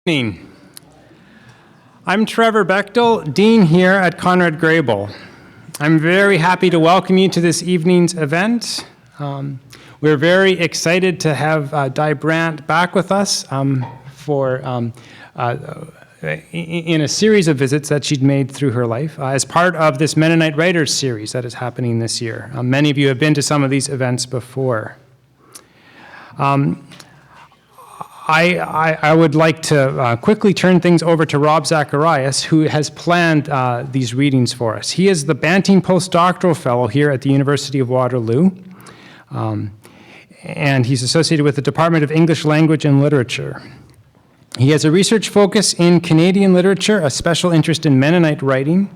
Evening. I'm Trevor Bechtel, Dean here at Conrad Grebel. I'm very happy to welcome you to this evening's event. We're very excited to have Di Brandt back with us in a series of visits that she'd made through her life as part of this Mennonite Writers series that is happening this year. Many of you have been to some of these events before. I would like to quickly turn things over to Rob Zacharias, who has planned these readings for us. He is the Banting Postdoctoral Fellow here at the University of Waterloo, and he's associated with the Department of English Language and Literature. He has a research focus in Canadian literature, a special interest in Mennonite writing.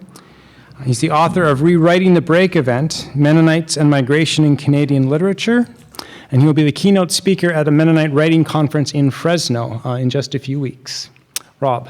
He's the author of Rewriting the Break event, Mennonites and Migration in Canadian Literature, and he will be the keynote speaker at a Mennonite writing conference in Fresno in just a few weeks. Rob.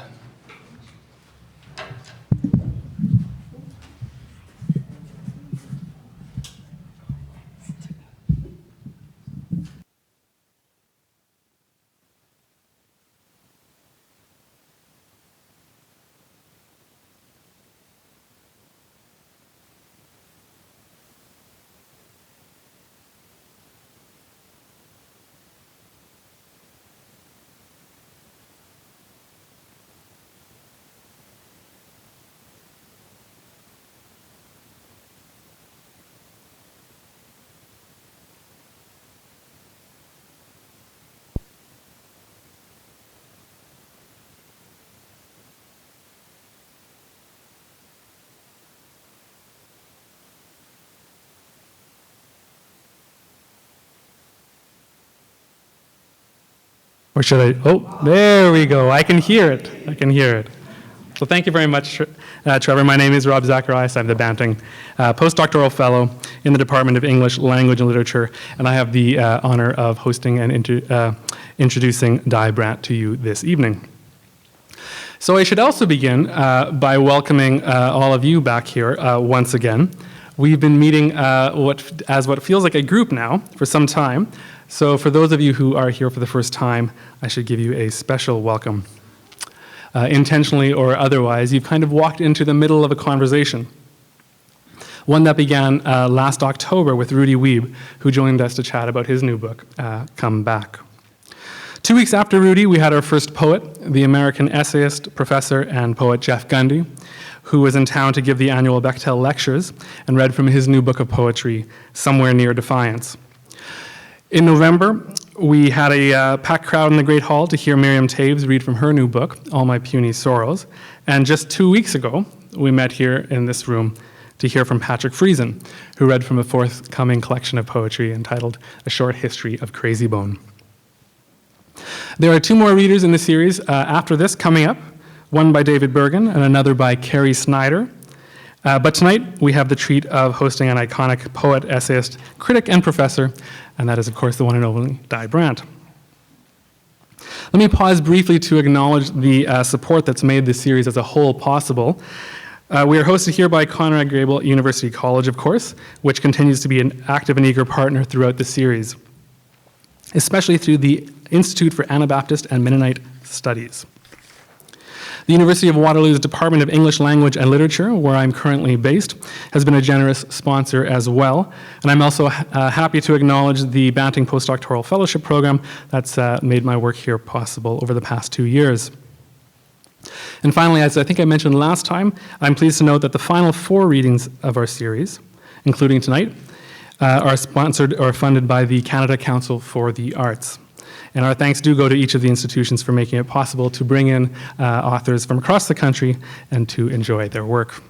Or should I? Oh, there we go. I can hear it. I can hear it. So thank you very much, Trevor. My name is Rob Zacharias. I'm the Banting Postdoctoral Fellow in the Department of English Language and Literature, and I have the honor of hosting and introducing Di Brandt to you this evening. So I should also begin by welcoming all of you back here once again. We've been meeting what feels like a group now for some time. So for those of you who are here for the first time, I should give you a special welcome. Intentionally or otherwise, you've kind of walked into the middle of a conversation. One that began last October with Rudy Wiebe, who joined us to chat about his new book, Come Back. 2 weeks after Rudy, we had our first poet, the American essayist, professor, and poet Jeff Gundy, who was in town to give the annual Bechtel Lectures and read from his new book of poetry, Somewhere Near Defiance. In November, we had a packed crowd in the Great Hall to hear Miriam Toews read from her new book, All My Puny Sorrows. And just 2 weeks ago, we met here in this room to hear from Patrick Friesen, who read from a forthcoming collection of poetry entitled A Short History of Crazy Bone. There are 2 more readers in the series after this coming up, one by David Bergen and another by Carrie Snyder. But tonight, we have the treat of hosting an iconic poet, essayist, critic, and professor, and that is, of course, the one and only Di Brandt. Let me pause briefly to acknowledge the support that's made this series as a whole possible. We are hosted here by Conrad Grebel University College, of course, which continues to be an active and eager partner throughout the series, especially through the Institute for Anabaptist and Mennonite Studies. The University of Waterloo's Department of English Language and Literature, where I'm currently based, has been a generous sponsor as well. And I'm also happy to acknowledge the Banting Postdoctoral Fellowship Program that's made my work here possible over the past 2 years. And finally, as I think I mentioned last time, I'm pleased to note that the final 4 readings of our series, including tonight, are sponsored or funded by the Canada Council for the Arts. And our thanks do go to each of the institutions for making it possible to bring in authors from across the country and to enjoy their work.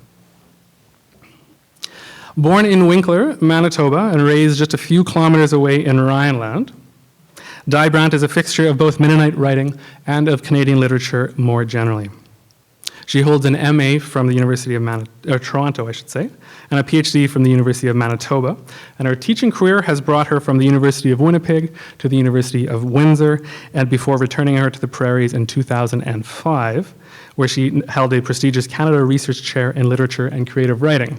Born in Winkler, Manitoba, and raised just a few kilometers away in Rhineland, Di Brandt is a fixture of both Mennonite writing and of Canadian literature more generally. She holds an MA from the University of Toronto, and a PhD from the University of Manitoba. And her teaching career has brought her from the University of Winnipeg to the University of Windsor, and before returning her to the prairies in 2005, where she held a prestigious Canada Research Chair in Literature and Creative Writing.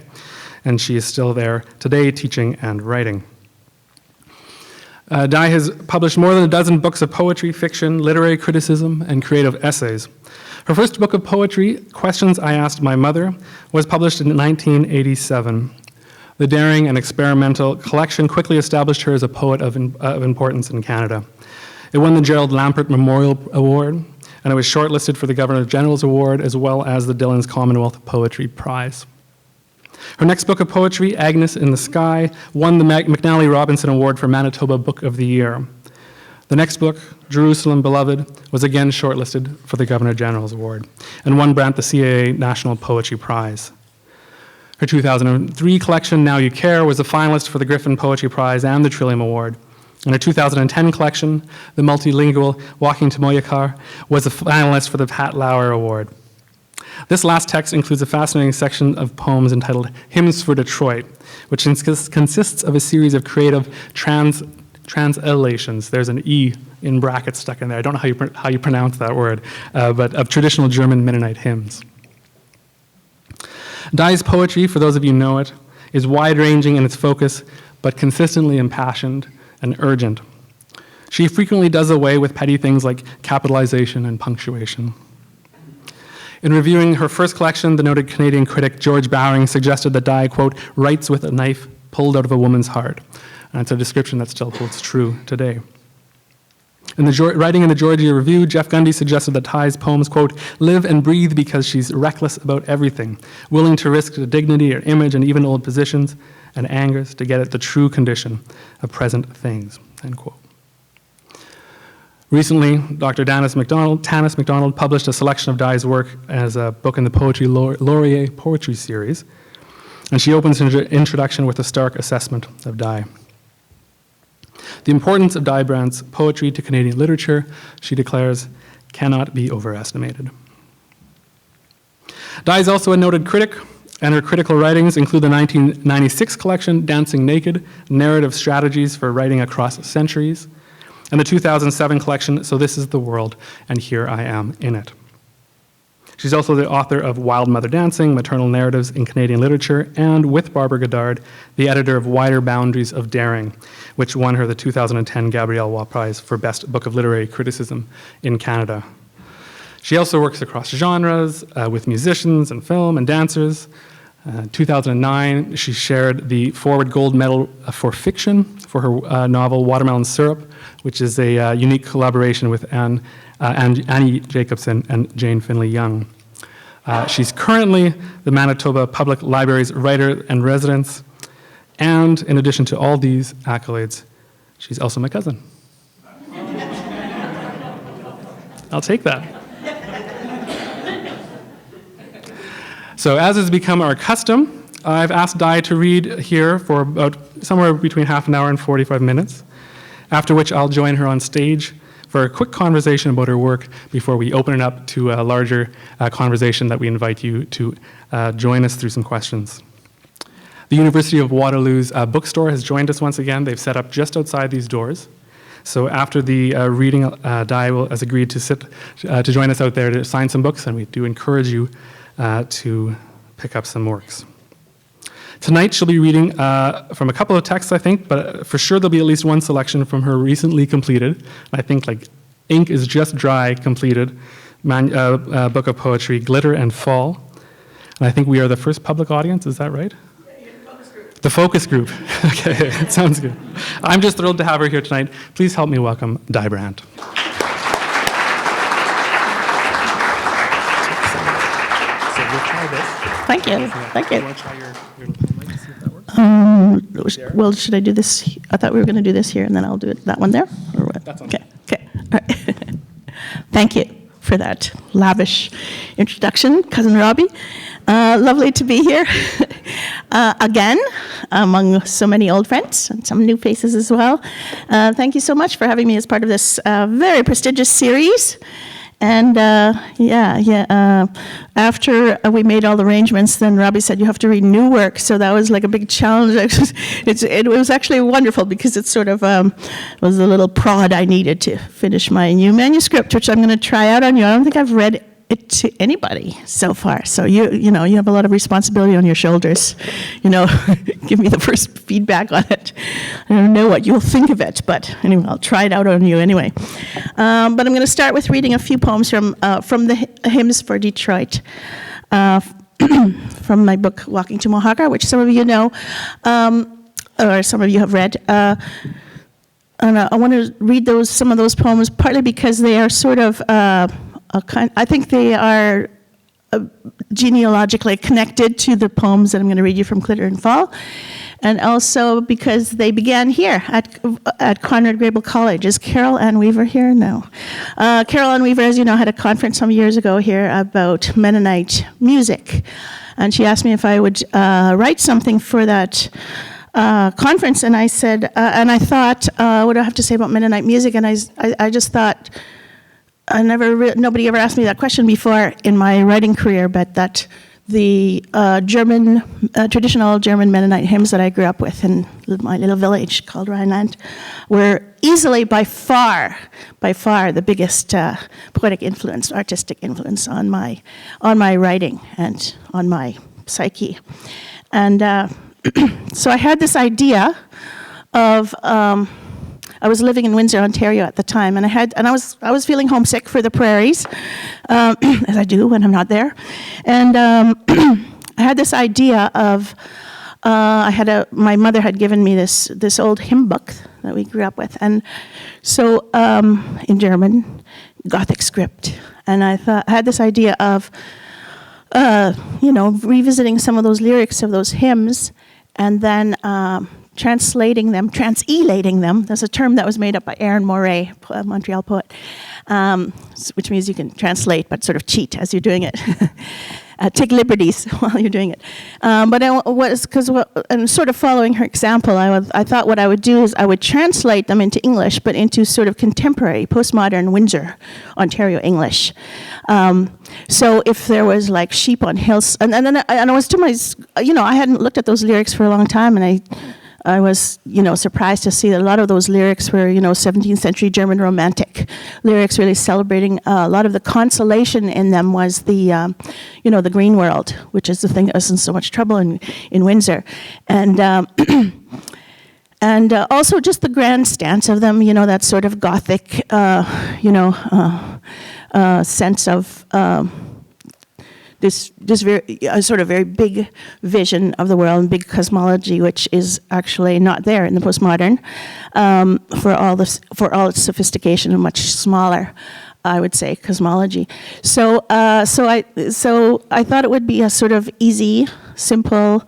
And she is still there today teaching and writing. Di has published more than a dozen books of poetry, fiction, literary criticism, and creative essays. Her first book of poetry, Questions I Asked My Mother, was published in 1987. The daring and experimental collection quickly established her as a poet of importance in Canada. It won the Gerald Lampert Memorial Award, and it was shortlisted for the Governor General's Award, as well as the Dillon's Commonwealth Poetry Prize. Her next book of poetry, Agnes in the Sky, won the McNally Robinson Award for Manitoba Book of the Year. The next book, Jerusalem Beloved, was again shortlisted for the Governor General's Award and won Brandt the CAA National Poetry Prize. Her 2003 collection, Now You Care, was a finalist for the Griffin Poetry Prize and the Trillium Award. And her 2010 collection, the multilingual Walking to Moyakar, was a finalist for the Pat Lauer Award. This last text includes a fascinating section of poems entitled Hymns for Detroit, which consists of a series of creative translations. There's an E in brackets stuck in there. I don't know how you pronounce that word, but of traditional German Mennonite hymns. Di's poetry, for those of you who know it, is wide-ranging in its focus, but consistently impassioned and urgent. She frequently does away with petty things like capitalization and punctuation. In reviewing her first collection, the noted Canadian critic George Bowring suggested that Di, quote, writes with a knife pulled out of a woman's heart. And it's a description that still holds true today. Writing in the Georgia Review, Jeff Gundy suggested that Di's poems, quote, live and breathe because she's reckless about everything, willing to risk the dignity or image and even old positions and angers to get at the true condition of present things, end quote. Recently, Dr. Tanis MacDonald published a selection of Di's work as a book in the Poetry Laurier Poetry Series, and she opens her introduction with a stark assessment of Di. The importance of Di Brandt's poetry to Canadian literature, she declares, cannot be overestimated. Di is also a noted critic, and her critical writings include the 1996 collection, Dancing Naked, Narrative Strategies for Writing Across Centuries, and the 2007 collection, So This Is the World, and Here I Am in It. She's also the author of Wild Mother Dancing, Maternal Narratives in Canadian Literature, and with Barbara Goddard, the editor of Wider Boundaries of Daring, which won her the 2010 Gabrielle Waugh Prize for Best Book of Literary Criticism in Canada. She also works across genres with musicians and film and dancers. 2009, she shared the Forward Gold Medal for Fiction for her novel Watermelon Syrup, which is a unique collaboration with Annie Jacobson and Jane Finley Young. She's currently the Manitoba Public Library's writer and residence, and in addition to all these accolades, she's also my cousin. I'll take that. So as has become our custom, I've asked Di to read here for about somewhere between half an hour and 45 minutes, after which I'll join her on stage for a quick conversation about her work before we open it up to a larger conversation that we invite you to join us through some questions. The University of Waterloo's bookstore has joined us once again. They've set up just outside these doors. So after the reading, Di has agreed to join us out there to sign some books, and we do encourage you to pick up some works. Tonight she'll be reading from a couple of texts, I think, but for sure there'll be at least one selection from her recently completed, I think like ink is just dry, completed book of poetry, Glitter and Fall. And I think we are the first public audience, is that right? Yeah, you're the focus group. The focus group. Okay, sounds good. I'm just thrilled to have her here tonight. Please help me welcome Di Brandt. Thank you. Thank you. Do you want to try your lapel mic to see if that works? Well, should I do this? I thought we were going to do this here, and then I'll do it that one there. Or what? That's on. Okay. Okay. All right. Thank you for that lavish introduction, Cousin Robbie. Lovely to be here again among so many old friends and some new faces as well. Thank you so much for having me as part of this very prestigious series. And after we made all the arrangements, then Robbie said, you have to read new work. So that was like a big challenge. It was actually wonderful because it sort of was a little prod I needed to finish my new manuscript, which I'm going to try out on you. I don't think I've read it to anybody so far. So you have a lot of responsibility on your shoulders. Give me the first feedback on it. I don't know what you'll think of it, but anyway, I'll try it out on you anyway. But I'm going to start with reading a few poems from the Hymns for Detroit, from my book Walking to Mohawker, which some of you know, or some of you have read. And I want to read some of those poems partly because they are sort of I think they are genealogically connected to the poems that I'm going to read you from Clitter and Fall, and also because they began here at Conrad Grebel College. Is Carol Ann Weaver here? No. Carol Ann Weaver, as you know, had a conference some years ago here about Mennonite music, and she asked me if I would write something for that conference, and I said, and I thought, what do I have to say about Mennonite music? And I just thought, nobody ever asked me that question before in my writing career, but that the traditional German Mennonite hymns that I grew up with in my little village called Rhineland were easily, by far, the biggest poetic influence, artistic influence on my writing and on my psyche. And so I had this idea of, I was living in Windsor, Ontario at the time, and I was feeling homesick for the prairies, as I do when I'm not there. And I had this idea of, my mother had given me this old hymn book that we grew up with, and so in German, Gothic script, and I had this idea of, revisiting some of those lyrics of those hymns, and then translating them, translating them. That's a term that was made up by Aaron Moray, a Montreal poet, which means you can translate but sort of cheat as you're doing it. Take liberties while you're doing it. But and sort of following her example, I thought what I would do is I would translate them into English, but into sort of contemporary, postmodern Windsor, Ontario English. So if there was like sheep on hills, and I was to my, I hadn't looked at those lyrics for a long time, and I was, surprised to see that a lot of those lyrics were, 17th century German romantic lyrics, really celebrating a lot of the consolation in them was the, the green world, which is the thing that was in so much trouble in Windsor. And and also just the grand stance of them, that sort of Gothic, sense of this sort of very big vision of the world and big cosmology, which is actually not there in the postmodern, for all its sophistication and much smaller, I would say, cosmology. So I thought it would be a sort of easy, simple,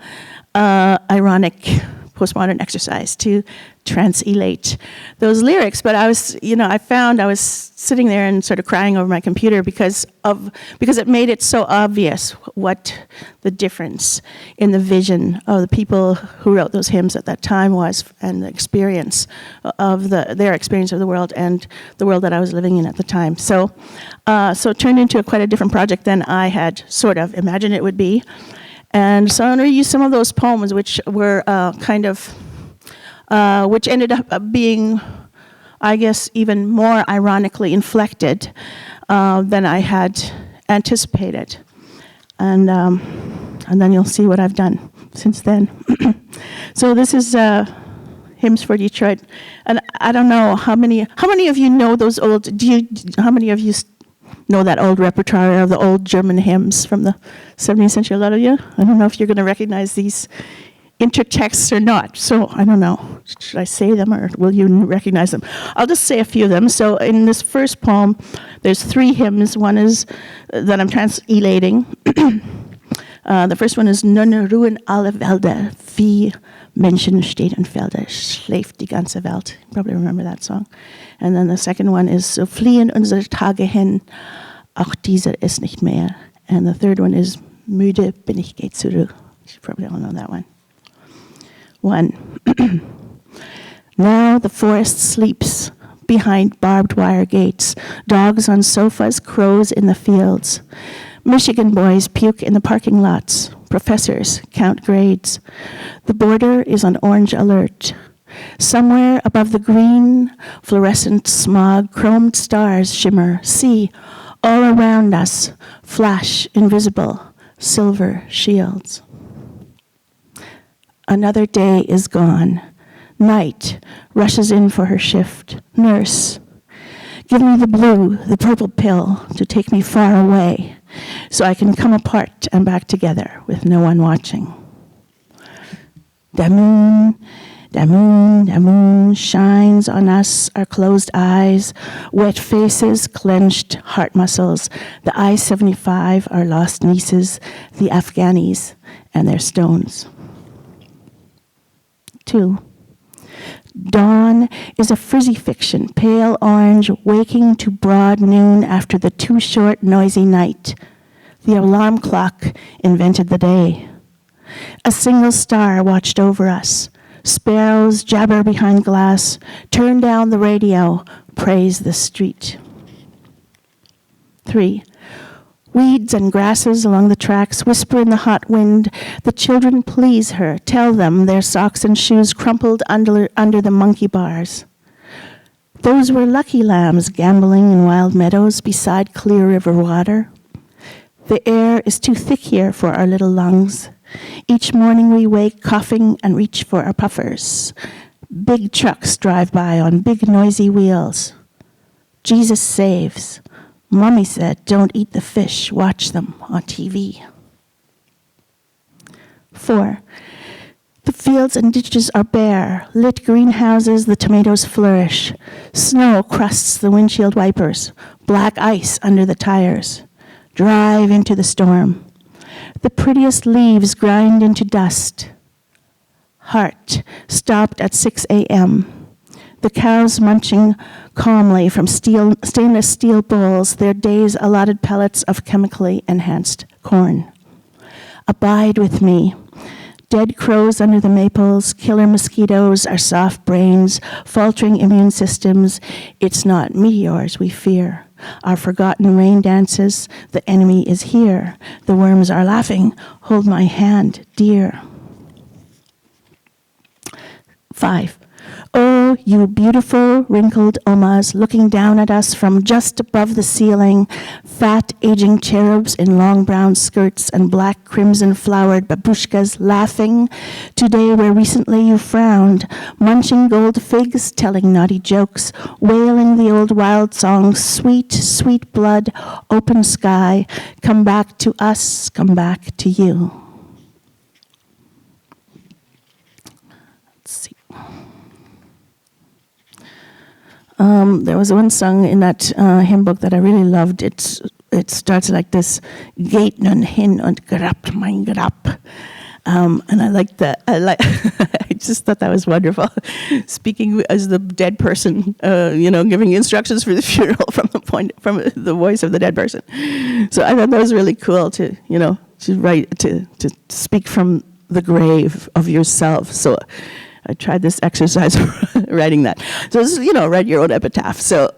ironic postmodern exercise to translate those lyrics. But I was, I found I was sitting there and sort of crying over my computer because it made it so obvious what the difference in the vision of the people who wrote those hymns at that time was, and the experience of their experience of the world and the world that I was living in at the time. So it turned into quite a different project than I had sort of imagined it would be. And so I'm going to use some of those poems, which were which ended up being, I guess, even more ironically inflected than I had anticipated. And then you'll see what I've done since then. So this is Hymns for Detroit. And I don't know how many of you know those old, how many of you know that old repertoire of the old German hymns from the 17th century? A lot of you? I don't know if you're going to recognize these intertexts or not. So I don't know. Should I say them or will you recognize them? I'll just say a few of them. So in this first poem, there's 3 hymns. One is that I'm translating. The first one is Nun ruhen alle Wälder, wie Menschen stehen und Felder, schläft die ganze Welt. You probably remember that song. And then the second one is So fliehen unsere Tage hin, auch dieser ist nicht mehr. And the third one is Müde bin ich, geh zurück. You probably all know that one. 1. Now the forest sleeps behind barbed wire gates, dogs on sofas, crows in the fields. Michigan boys puke in the parking lots. Professors count grades. The border is on orange alert. Somewhere above the green, fluorescent smog, chromed stars shimmer. See, All around us flash invisible silver shields. Another day is gone. Night rushes in for her shift. Nurse, give me the blue, the purple pill to take me far away so I can come apart and back together with no one watching. The moon, the moon, the moon shines on us, our closed eyes, wet faces, clenched heart muscles, the I-75, our lost nieces, the Afghanis, and their stones. 2. Dawn is a frizzy fiction, pale orange, waking to broad noon after the too short, noisy night. The alarm clock invented the day. A single star watched over us. Sparrows jabber behind glass, turn down the radio, praise the street. 3. Weeds and grasses along the tracks whisper in the hot wind. The children please her, tell them their socks and shoes crumpled under the monkey bars. Those were lucky lambs gambling in wild meadows beside clear river water. The air is too thick here for our little lungs. Each morning we wake coughing and reach for our puffers. Big trucks drive by on big noisy wheels. Jesus saves. Mommy said, don't eat the fish, watch them on TV. 4. The fields and ditches are bare. Lit greenhouses, the tomatoes flourish. Snow crusts the windshield wipers. Black ice under the tires. Drive into the storm. The prettiest leaves grind into dust. Heart stopped at 6 a.m. The cows munching calmly from stainless steel bowls, their day's allotted pellets of chemically enhanced corn. Abide with me. Dead crows under the maples, killer mosquitoes, our soft brains, faltering immune systems. It's not meteors we fear. Our forgotten rain dances, the enemy is here. The worms are laughing. Hold my hand, dear. 5. Oh, you beautiful, wrinkled omas looking down at us from just above the ceiling, fat, aging cherubs in long brown skirts and black crimson-flowered babushkas laughing today where recently you frowned, munching gold figs, telling naughty jokes, wailing the old wild song, sweet, sweet blood, open sky, come back to us, come back to you. There was one song in that hymn book that I really loved. It starts like this: "Geht nun hin und grabt mein Grab," and I liked that. I just thought that was wonderful. Speaking as the dead person, giving instructions for the funeral from the voice of the dead person. So I thought that was really cool to write to speak from the grave of yourself. So I tried this exercise writing that. So this is, write your own epitaph. So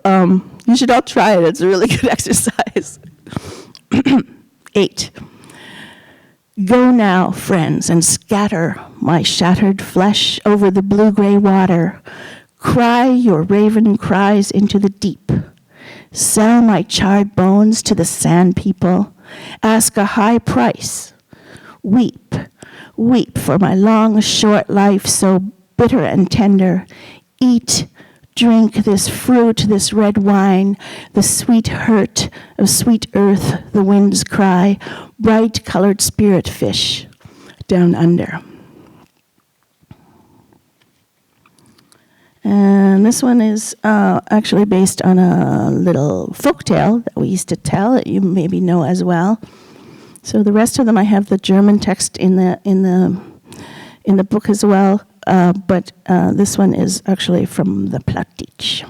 you should all try it. It's a really good exercise. 8. Go now, friends, and scatter my shattered flesh over the blue-gray water. Cry your raven cries into the deep. Sell my charred bones to the sand people. Ask a high price. Weep. Weep for my long, short life so bitter and tender. Eat, drink this fruit, this red wine, the sweet hurt of sweet earth, the wind's cry, bright-colored spirit fish down under. And this one is actually based on a little folktale that we used to tell that you maybe know as well. So the rest of them, I have the German text in the book as well, but this one is actually from the Plattdeutsch.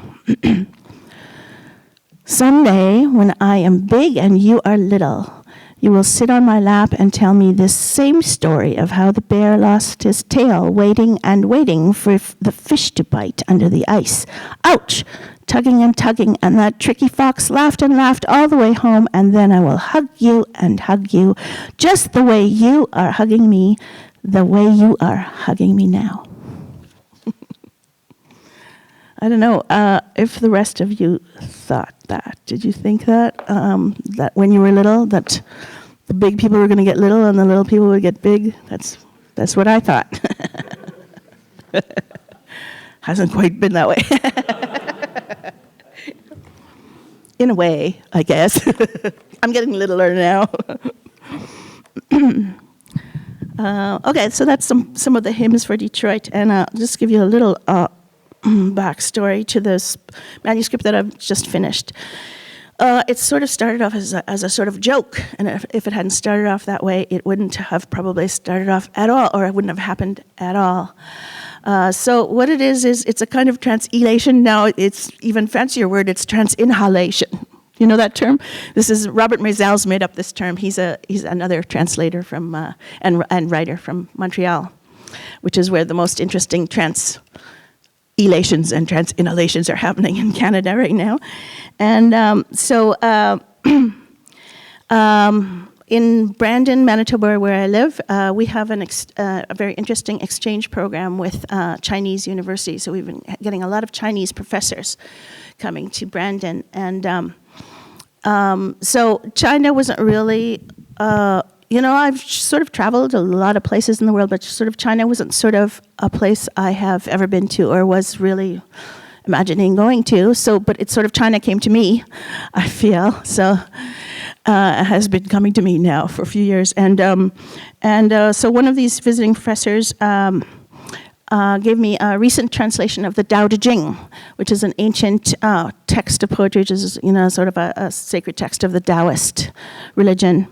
Someday, when I am big and you are little, you will sit on my lap and tell me this same story of how the bear lost his tail, waiting and waiting for the fish to bite under the ice. Ouch! Tugging and tugging, and that tricky fox laughed and laughed all the way home, and then I will hug you, just the way you are hugging me, the way you are hugging me now. I don't know if the rest of you thought that. Did you think that? That when you were little, that the big people were going to get little and the little people would get big? That's what I thought. Hasn't quite been that way. In a way, I guess. I'm getting littler now. Okay, so that's some of the hymns for Detroit, and I'll just give you a little backstory to this manuscript that I've just finished. It sort of started off as a sort of joke, and if it hadn't started off that way, it wouldn't have probably started off at all, or it wouldn't have happened at all. So what it is it's a kind of transelation. Now it's even fancier word, it's transinhalation. You know that term? This is Robert Mazel's made up this term. He's another translator from and writer from Montreal, which is where the most interesting translations and transinhalations are happening in Canada right now. And in Brandon, Manitoba, where I live, we have a very interesting exchange program with Chinese universities. So we've been getting a lot of Chinese professors coming to Brandon. And so China wasn't really, I've sort of traveled a lot of places in the world, but sort of China wasn't sort of a place I have ever been to or was really imagining going to. So, but it's sort of China came to me, I feel. So it has been coming to me now for a few years. And so one of these visiting professors gave me a recent translation of the Tao Te Ching, which is an ancient text of poetry, which is sort of a sacred text of the Taoist religion,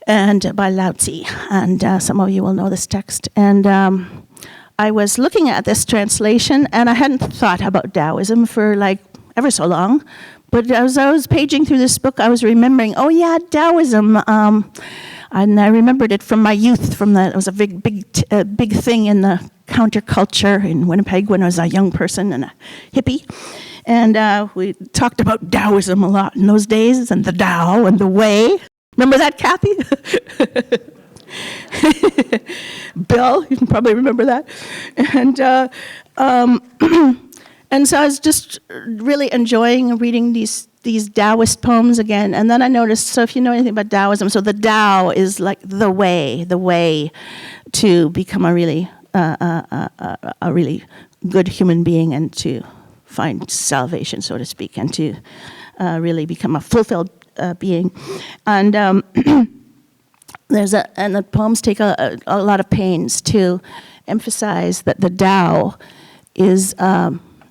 and by Lao Tzu. And some of you will know this text. And I was looking at this translation, and I hadn't thought about Taoism for like ever so long. But as I was paging through this book, I was remembering, oh yeah, Taoism. And I remembered it from my youth. It was a big thing in the counterculture in Winnipeg when I was a young person and a hippie. And we talked about Taoism a lot in those days, and the Tao and the Way. Remember that, Kathy? Bill, you can probably remember that. And so I was just really enjoying reading these Taoist poems again. And then I noticed, so if you know anything about Taoism, so the Tao is like the way to become a really good human being and to find salvation, so to speak, and to really become a fulfilled being. And and the poems take a lot of pains to emphasize that the Tao is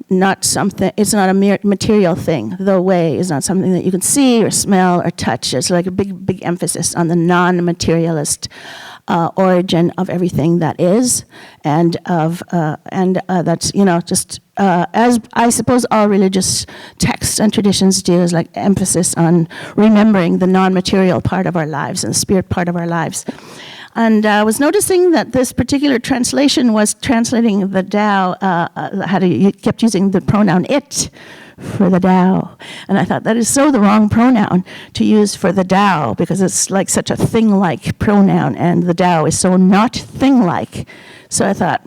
not something, it's not a mere material thing. The way is not something that you can see or smell or touch. It's like a big emphasis on the non-materialist origin of everything that is, and that's just as I suppose all religious texts and traditions do, is like emphasis on remembering the non-material part of our lives and the spirit part of our lives. And I was noticing that this particular translation was translating the Tao, you kept using the pronoun it for the Tao. And I thought that is so the wrong pronoun to use for the Tao, because it's like such a thing-like pronoun, and the Tao is so not thing-like. So I thought,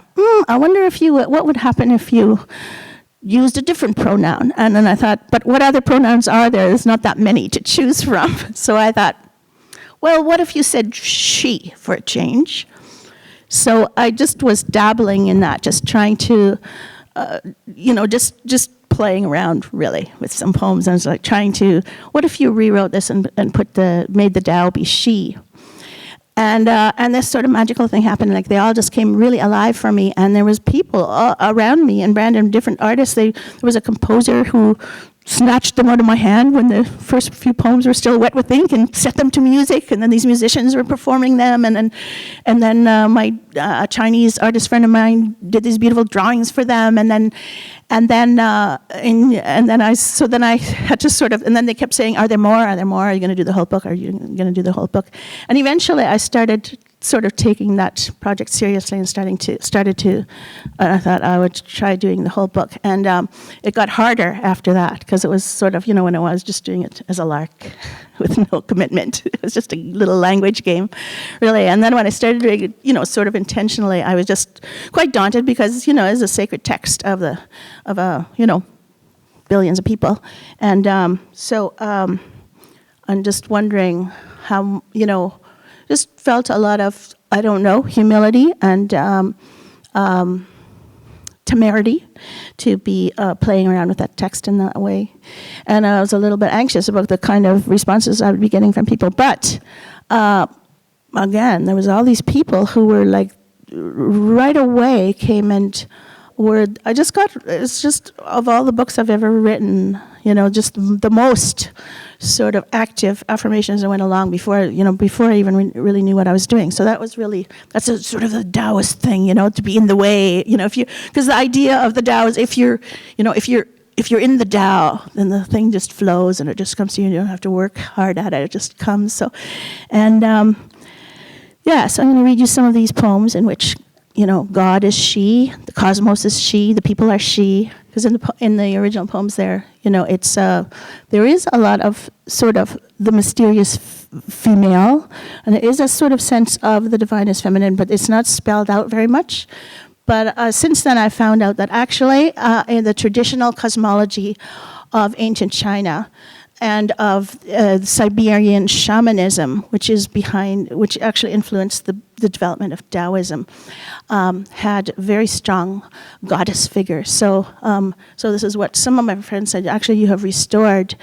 I wonder what would happen if you used a different pronoun. And then I thought, but what other pronouns are there? There's not that many to choose from. So I thought, well, what if you said she for a change? So I just was dabbling in that, just trying to, just playing around really with some poems. I was like trying to, what if you rewrote this and made the Tao be she? And this sort of magical thing happened. Like they all just came really alive for me, and there was people around me in Brandon, different artists. There was a composer who snatched them out of my hand when the first few poems were still wet with ink and set them to music, and then these musicians were performing them, and then my Chinese artist friend of mine did these beautiful drawings for them, and then I had to sort of, and then they kept saying, are there more? Are you going to do the whole book? Are you going to do the whole book? And eventually I started sort of taking that project seriously and I thought I would try doing the whole book. And it got harder after that, because it was sort of, when I was just doing it as a lark with no commitment. It was just a little language game, really. And then when I started doing it, sort of intentionally, I was just quite daunted, because, it's a sacred text of billions of people. And so I'm just wondering how, just felt a lot of, humility and temerity to be playing around with that text in that way. And I was a little bit anxious about the kind of responses I would be getting from people. But again, there was all these people who were like, right away came and it's just, of all the books I've ever written, just the most sort of active affirmations that went along before I even really knew what I was doing. So that's a sort of the Taoist thing, to be in the way, because the idea of the Tao is if you're in the Tao, then the thing just flows and it just comes to you, and you don't have to work hard at it, it just comes. So, and so I'm going to read you some of these poems in which God is she, the cosmos is she, the people are she. Because in the original poems there, it's there is a lot of sort of the mysterious female, and there is a sort of sense of the divine as feminine, but it's not spelled out very much. But since then, I found out that actually, in the traditional cosmology of ancient China, and of Siberian shamanism, which actually influenced the development of Taoism, had very strong goddess figures. So this is what some of my friends said. Actually, you have restored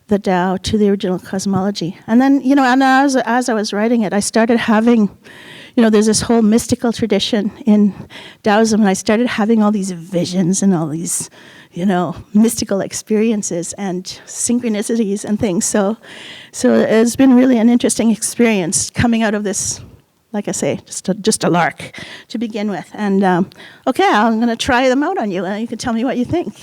the Tao to the original cosmology. And then, and as I was writing it, I started having, there's this whole mystical tradition in Taoism, and I started having all these visions and all these mystical experiences and synchronicities and things. So it's been really an interesting experience coming out of this, like I say, just a lark to begin with. And okay, I'm going to try them out on you, and you can tell me what you think.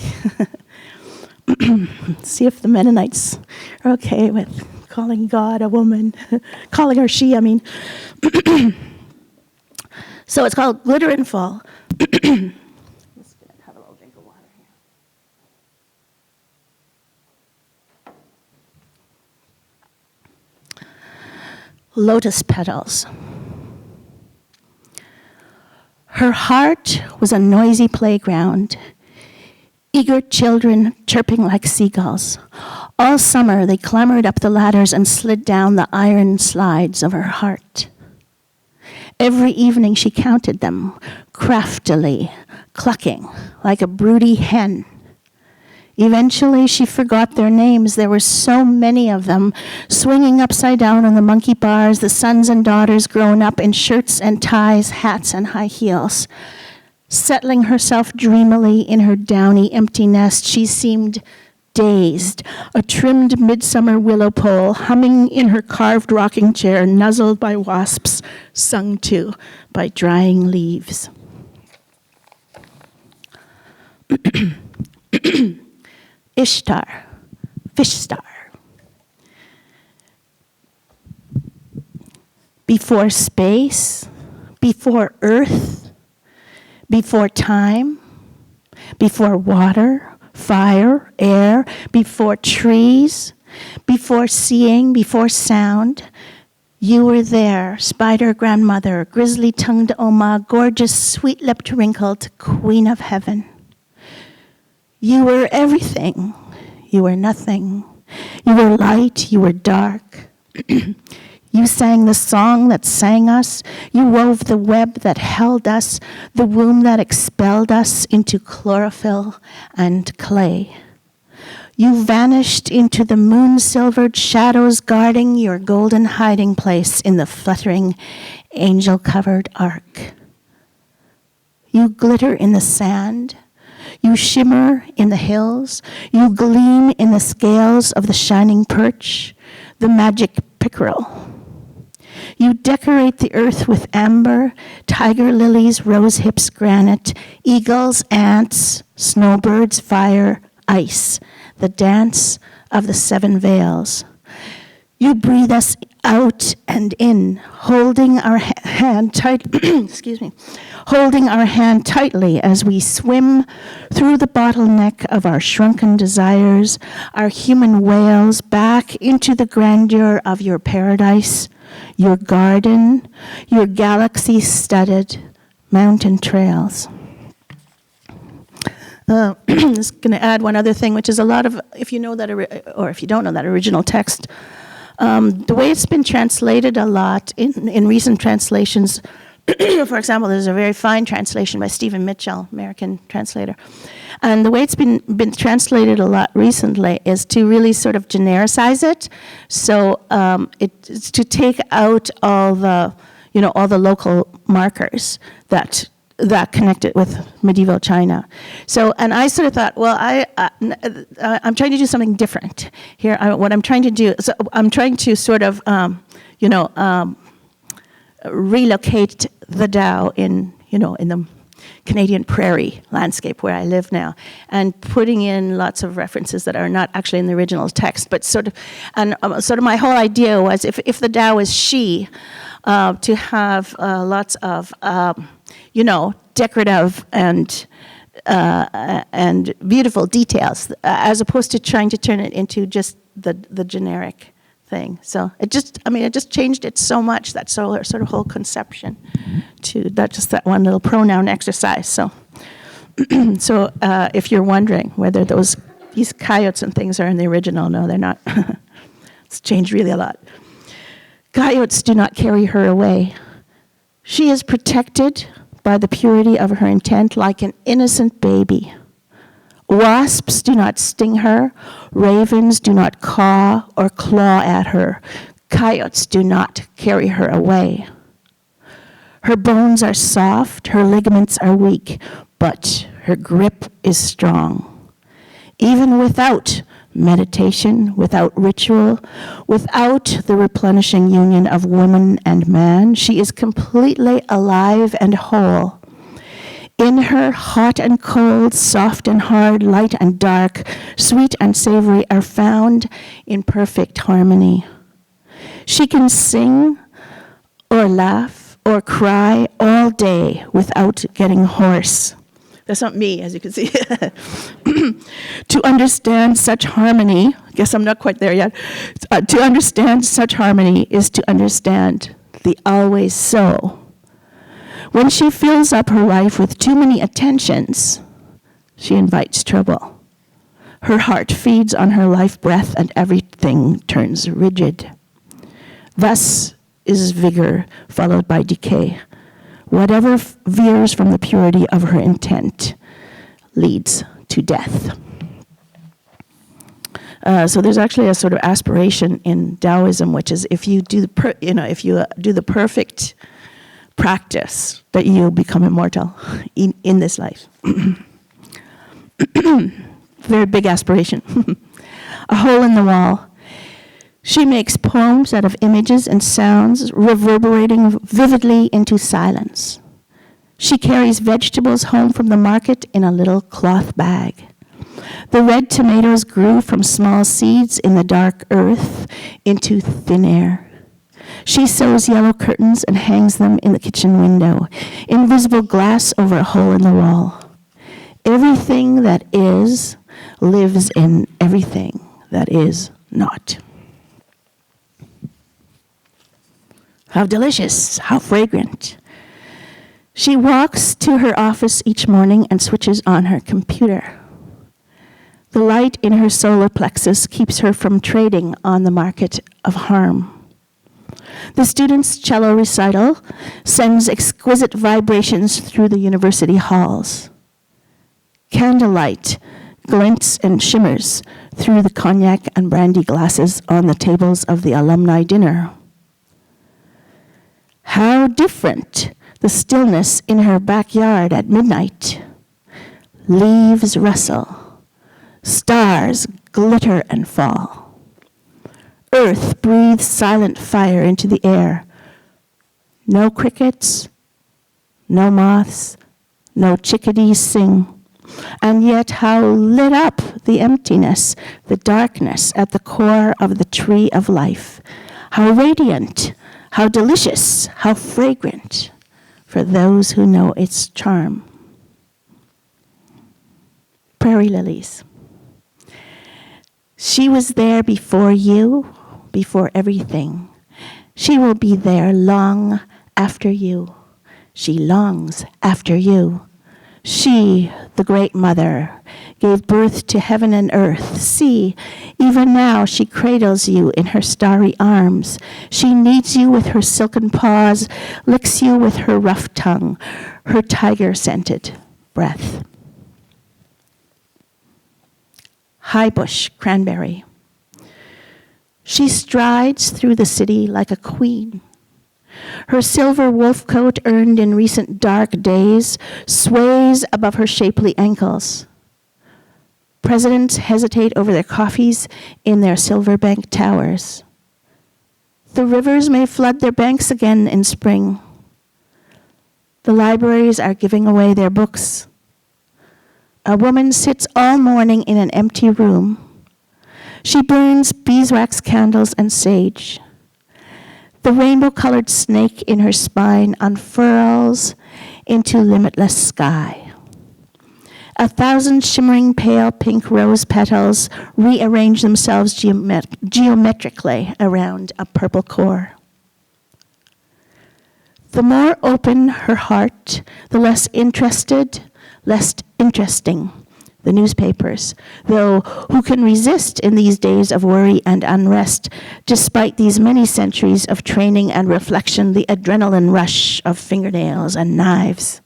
See if the Mennonites are okay with calling God a woman, calling her she, I mean. So it's called Glitter and Fall. Lotus petals. Her heart was a noisy playground, eager children chirping like seagulls. All summer they clambered up the ladders and slid down the iron slides of her heart. Every evening she counted them, craftily, clucking like a broody hen. Eventually, she forgot their names. There were so many of them, swinging upside down on the monkey bars, the sons and daughters grown up in shirts and ties, hats and high heels. Settling herself dreamily in her downy, empty nest, she seemed dazed, a trimmed midsummer willow pole, humming in her carved rocking chair, nuzzled by wasps, sung to by drying leaves. Ishtar, fish star. Before space, before earth, before time, before water, fire, air, before trees, before seeing, before sound, you were there, spider grandmother, grizzly-tongued Oma, gorgeous, sweet-lipped, wrinkled queen of heaven. You were everything. You were nothing. You were light. You were dark. You sang the song that sang us. You wove the web that held us, the womb that expelled us into chlorophyll and clay. You vanished into the moon-silvered shadows guarding your golden hiding place in the fluttering, angel-covered ark. You glitter in the sand. You shimmer in the hills. You gleam in the scales of the shining perch, the magic pickerel. You decorate the earth with amber, tiger lilies, rose hips, granite, eagles, ants, snowbirds, fire, ice, the dance of the seven veils. You breathe us out and in, holding our hand tight, excuse me, holding our hand tightly as we swim through the bottleneck of our shrunken desires, our human whales back into the grandeur of your paradise, your garden, your galaxy-studded mountain trails. I'm just going to add one other thing, which is a lot of, if you know that, or if you don't know that original text, the way it's been translated a lot in recent translations, for example, there's a very fine translation by Stephen Mitchell, American translator. And the way it's been translated a lot recently is to really sort of genericize it. So it's to take out all the, all the local markers that connect it with medieval China. So, and I sort of thought, well, I'm trying to do something different here. What I'm trying to do, so I'm trying to sort of, relocate the Tao in the Canadian prairie landscape where I live now, and putting in lots of references that are not actually in the original text, but sort of my whole idea was if the Tao is she, to have lots of decorative and beautiful details, as opposed to trying to turn it into just the generic thing. So it just changed it so much, that sort of whole conception, to that one little pronoun exercise. So, if you're wondering whether these coyotes and things are in the original, no, they're not. It's changed really a lot. Coyotes do not carry her away. She is protected by the purity of her intent like an innocent baby. Wasps do not sting her. Ravens do not caw or claw at her. Coyotes do not carry her away. Her bones are soft, her ligaments are weak, but her grip is strong. Even without meditation, without ritual, without the replenishing union of woman and man, she is completely alive and whole. In her, hot and cold, soft and hard, light and dark, sweet and savory are found in perfect harmony. She can sing or laugh or cry all day without getting hoarse. That's not me, as you can see. To understand such harmony, I guess I'm not quite there yet. To understand such harmony is to understand the always so. When she fills up her life with too many attentions, she invites trouble. Her heart feeds on her life breath and everything turns rigid. Thus is vigor followed by decay. Whatever veers from the purity of her intent leads to death. So there's actually a sort of aspiration in Taoism, which is if you do the perfect practice, that you'll become immortal in this life. Very big aspiration. A hole in the wall. She makes poems out of images and sounds reverberating vividly into silence. She carries vegetables home from the market in a little cloth bag. The red tomatoes grew from small seeds in the dark earth into thin air. She sews yellow curtains and hangs them in the kitchen window, invisible glass over a hole in the wall. Everything that is lives in everything that is not. How delicious, how fragrant. She walks to her office each morning and switches on her computer. The light in her solar plexus keeps her from trading on the market of harm. The students' cello recital sends exquisite vibrations through the university halls. Candlelight glints and shimmers through the cognac and brandy glasses on the tables of the alumni dinner. How different the stillness in her backyard at midnight. Leaves rustle, stars glitter and fall. Earth breathes silent fire into the air. No crickets, no moths, no chickadees sing. and yet how lit up the emptiness, the darkness at the core of the tree of life. How radiant, how delicious, how fragrant for those who know its charm. Prairie lilies. She was there before you, before everything. She will be there long after you. She longs after you. She, the great mother, gave birth to heaven and earth. See, even now she cradles you in her starry arms. She kneads you with her silken paws, licks you with her rough tongue, her tiger-scented breath. High bush cranberry. She strides through the city like a queen. Her silver wolf coat, earned in recent dark days, sways above her shapely ankles. Presidents hesitate over their coffees in their silver bank towers. The rivers may flood their banks again in spring. The libraries are giving away their books. A woman sits all morning in an empty room. She burns beeswax candles and sage. The rainbow-colored snake in her spine unfurls into limitless sky. 1,000 shimmering pale pink rose petals rearrange themselves geometrically around a purple core. The more open her heart, the less interested, less interesting the newspapers, though who can resist in these days of worry and unrest, despite these many centuries of training and reflection, the adrenaline rush of fingernails and knives.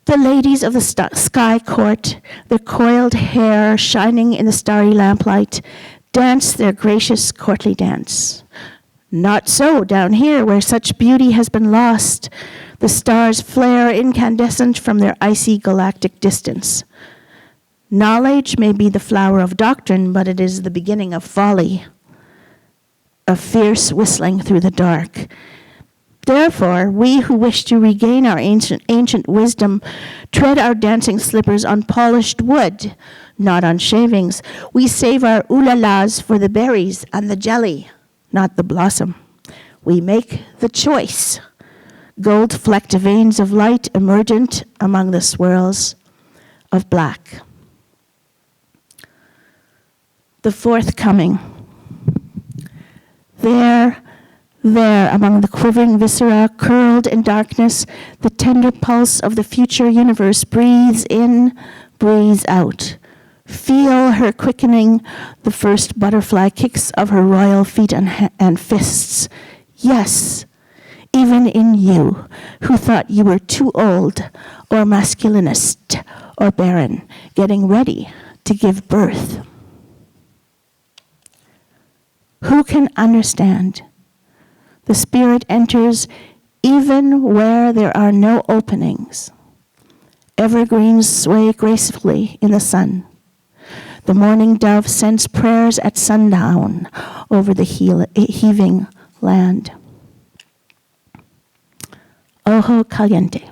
The ladies of the sky court, their coiled hair shining in the starry lamplight, dance their gracious courtly dance. Not so down here, where such beauty has been lost. The stars flare incandescent from their icy galactic distance. Knowledge may be the flower of doctrine, but it is the beginning of folly, a fierce whistling through the dark. Therefore, we who wish to regain our ancient wisdom tread our dancing slippers on polished wood, not on shavings. We save our ooh-la-las for the berries and the jelly, not the blossom. We make the choice. Gold-flecked veins of light emergent among the swirls of black. The forthcoming. There, among the quivering viscera, curled in darkness, the tender pulse of the future universe breathes in, breathes out. Feel her quickening, the first butterfly kicks of her royal feet and fists. Yes, even in you, who thought you were too old, or masculinist, or barren, getting ready to give birth. Who can understand? The Spirit enters even where there are no openings. Evergreens sway gracefully in the sun. The morning dove sends prayers at sundown over the heaving land. Ojo caliente.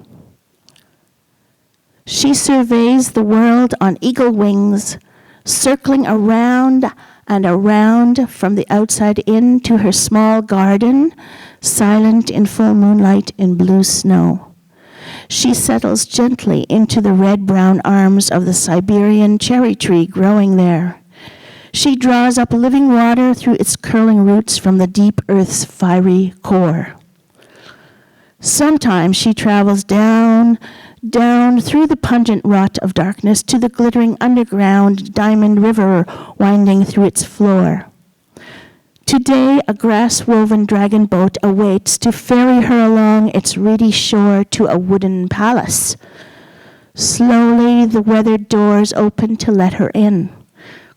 She surveys the world on eagle wings, circling around and around from the outside in to her small garden, silent in full moonlight in blue snow. She settles gently into the red-brown arms of the Siberian cherry tree growing there. She draws up living water through its curling roots from the deep earth's fiery core. Sometimes she travels down through the pungent rot of darkness to the glittering underground diamond river winding through its floor. Today, a grass-woven dragon boat awaits to ferry her along its reedy shore to a wooden palace. Slowly, the weathered doors open to let her in.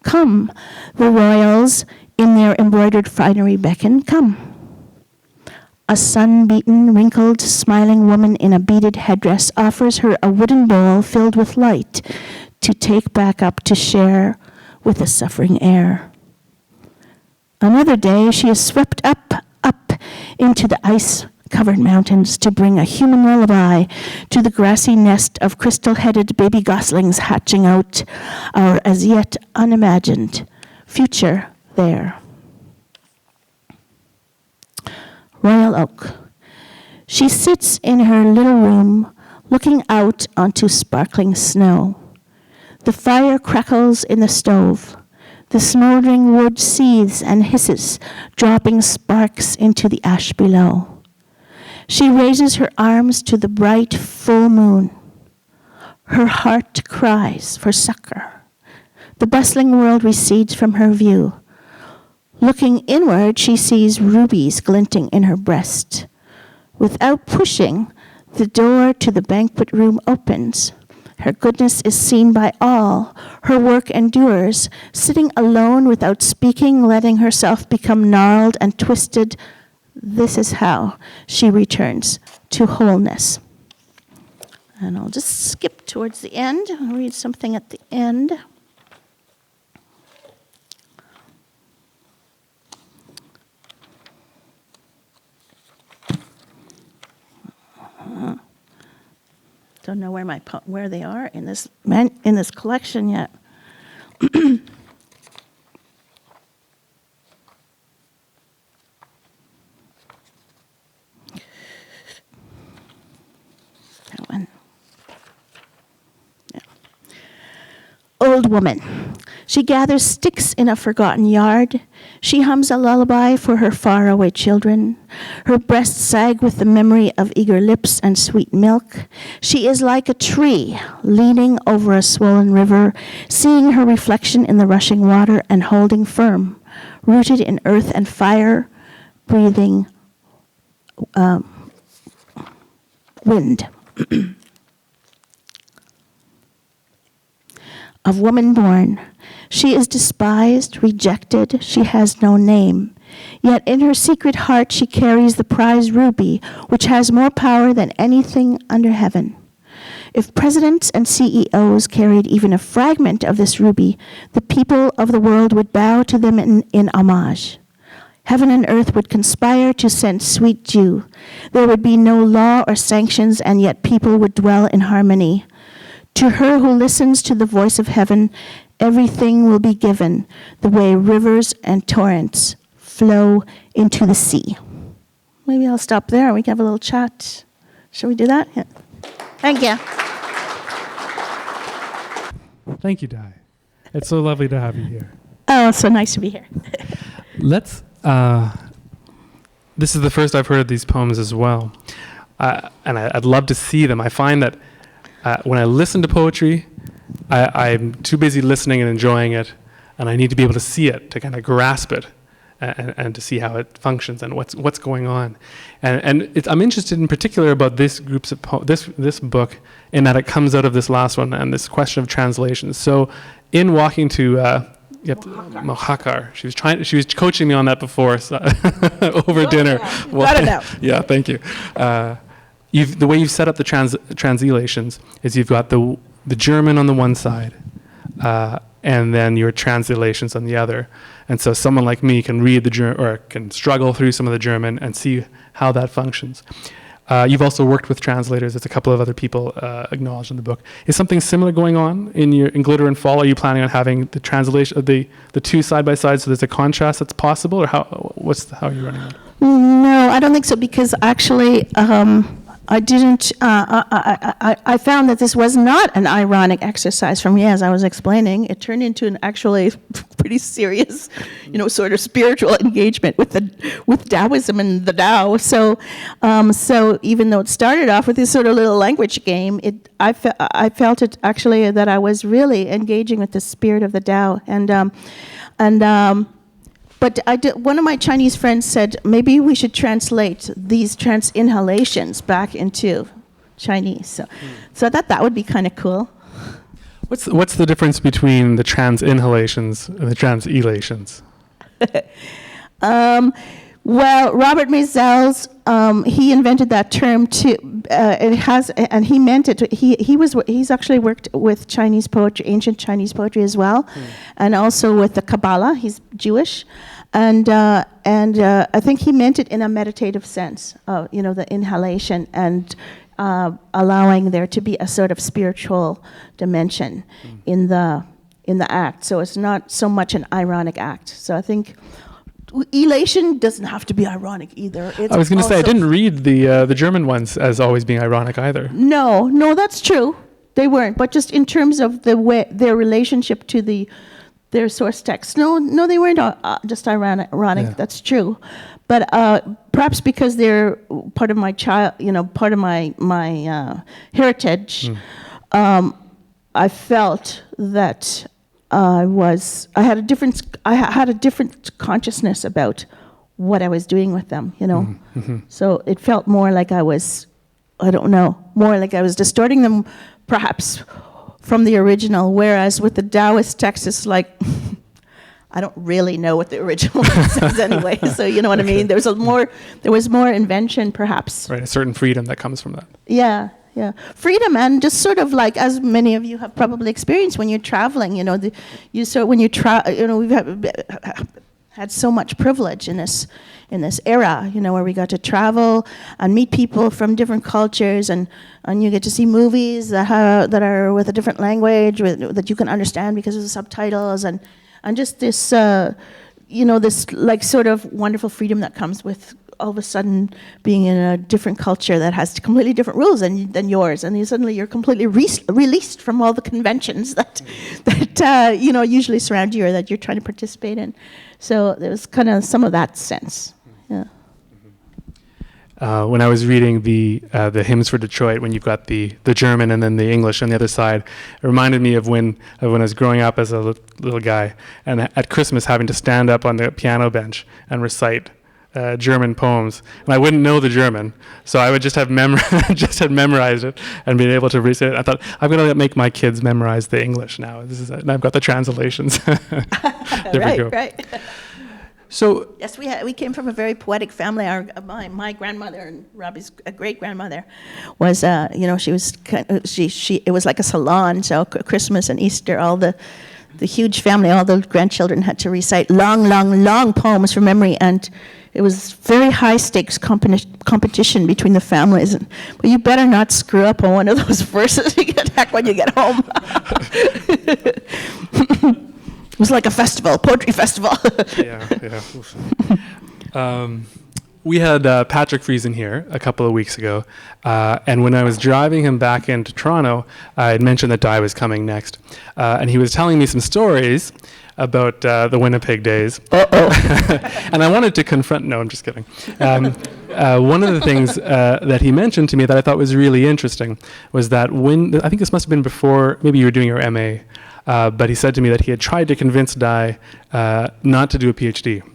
Come, the royals in their embroidered finery beckon, come. A sun-beaten, wrinkled, smiling woman in a beaded headdress offers her a wooden bowl filled with light to take back up to share with the suffering air. Another day, she is swept up into the covered mountains to bring a human lullaby to the grassy nest of crystal-headed baby goslings hatching out our as yet unimagined future there. Royal Oak. She sits in her little room, looking out onto sparkling snow. The fire crackles in the stove. The smoldering wood seethes and hisses, dropping sparks into the ash below. She raises her arms to the bright full moon. Her heart cries for succor. The bustling world recedes from her view. Looking inward, she sees rubies glinting in her breast. Without pushing, the door to the banquet room opens. Her goodness is seen by all. Her work endures, sitting alone without speaking, letting herself become gnarled and twisted. This is how she returns to wholeness. And I'll just skip towards the end and read something at the end. Don't know where they are in this collection yet. That one. Yeah. Old woman. She gathers sticks in a forgotten yard. She hums a lullaby for her faraway children. Her breasts sag with the memory of eager lips and sweet milk. She is like a tree leaning over a swollen river, seeing her reflection in the rushing water and holding firm, rooted in earth and fire, breathing wind. Of woman born, she is despised, rejected, she has no name. Yet in her secret heart she carries the prize ruby, which has more power than anything under heaven. If presidents and CEOs carried even a fragment of this ruby, the people of the world would bow to them in homage. Heaven and earth would conspire to send sweet dew. There would be no law or sanctions, and yet people would dwell in harmony. To her who listens to the voice of heaven, everything will be given, the way rivers and torrents flow into the sea. Maybe I'll stop there and we can have a little chat. Shall we do that? Yeah. Thank you. Thank you, Di. It's so lovely to have you here. Oh, so nice to be here. Let's, this is the first I've heard of these poems as well. And I'd love to see them. I find that when I listen to poetry, I'm too busy listening and enjoying it, and I need to be able to see it, to kind of grasp it, and to see how it functions and what's going on. And I'm interested in particular about this this book, in that it comes out of this last one and this question of translations. So, in walking to Mohakar, she was coaching me on that before over dinner. Well, got it out. Yeah, thank you. The way you've set up the translations is you've got the German on the one side, and then your translations on the other. And so someone like me can read the German, or can struggle through some of the German and see how that functions. You've also worked with translators. There's a couple of other people acknowledged in the book. Is something similar going on in Glitter and Fall? Are you planning on having the translation of the two side by side, so there's a contrast that's possible, or how are you running it? No, I don't think so, because actually I didn't, I found that this was not an ironic exercise for me, as I was explaining. It turned into an actually pretty serious, sort of spiritual engagement with Taoism and the Tao. So even though it started off with this sort of little language game, I felt it actually that I was really engaging with the spirit of the Tao. But one of my Chinese friends said, maybe we should translate these trans-inhalations back into Chinese. So I thought that would be kind of cool. What's the difference between the trans-inhalations and the trans-elations? Well, Robert Maisels, he invented that term too. And he meant it. He's actually worked with Chinese poetry, ancient Chinese poetry as well, and also with the Kabbalah. He's Jewish, I think he meant it in a meditative sense, the inhalation and allowing there to be a sort of spiritual dimension in the act. So it's not so much an ironic act. So I think elation doesn't have to be ironic either. I was going to say, I didn't read the German ones as always being ironic either. No, that's true. They weren't. But just in terms of their relationship to their source text, no, they weren't just ironic. Yeah. That's true. But perhaps because they're part of my part of my heritage, I felt that I had a different consciousness about what I was doing with them, Mm-hmm. So it felt more like I was distorting them, perhaps, from the original. Whereas with the Taoist text, it's like I don't really know what the original says anyway. So you know what I mean. There was more invention, perhaps. Right, a certain freedom that comes from that. Yeah. Freedom, and just sort of like, as many of you have probably experienced when you're traveling, we've had so much privilege in this era, where we got to travel and meet people from different cultures, and you get to see movies that are with a different language that you can understand because of the subtitles, and just this this like sort of wonderful freedom that comes with all of a sudden being in a different culture that has completely different rules than yours, and suddenly you're completely released from all the conventions that usually surround you or that you're trying to participate in. So there was kind of some of that sense. Yeah. When I was reading the hymns for Detroit, when you've got the German and then the English on the other side, it reminded me of when I was growing up as a little guy, and at Christmas having to stand up on the piano bench and recite German poems, and I wouldn't know the German, so I would just have memorized it and been able to recite it. I thought, I'm going to make my kids memorize the English now. And I've got the translations. Right. So yes, we came from a very poetic family. My grandmother and Robbie's great grandmother was, it was like a salon. So Christmas and Easter, all the huge family, all the grandchildren had to recite long poems from memory, and it was very high stakes competition between the families. But you better not screw up on one of those verses you get back when you get home. It was like a festival, poetry festival. Yeah. We had Patrick Friesen here a couple of weeks ago, and when I was driving him back into Toronto, I had mentioned that Di was coming next, and he was telling me some stories about the Winnipeg days. And I wanted to confront, no, I'm just kidding. One of the things that he mentioned to me that I thought was really interesting was that I think this must have been before, maybe you were doing your MA, but he said to me that he had tried to convince Di not to do a PhD. He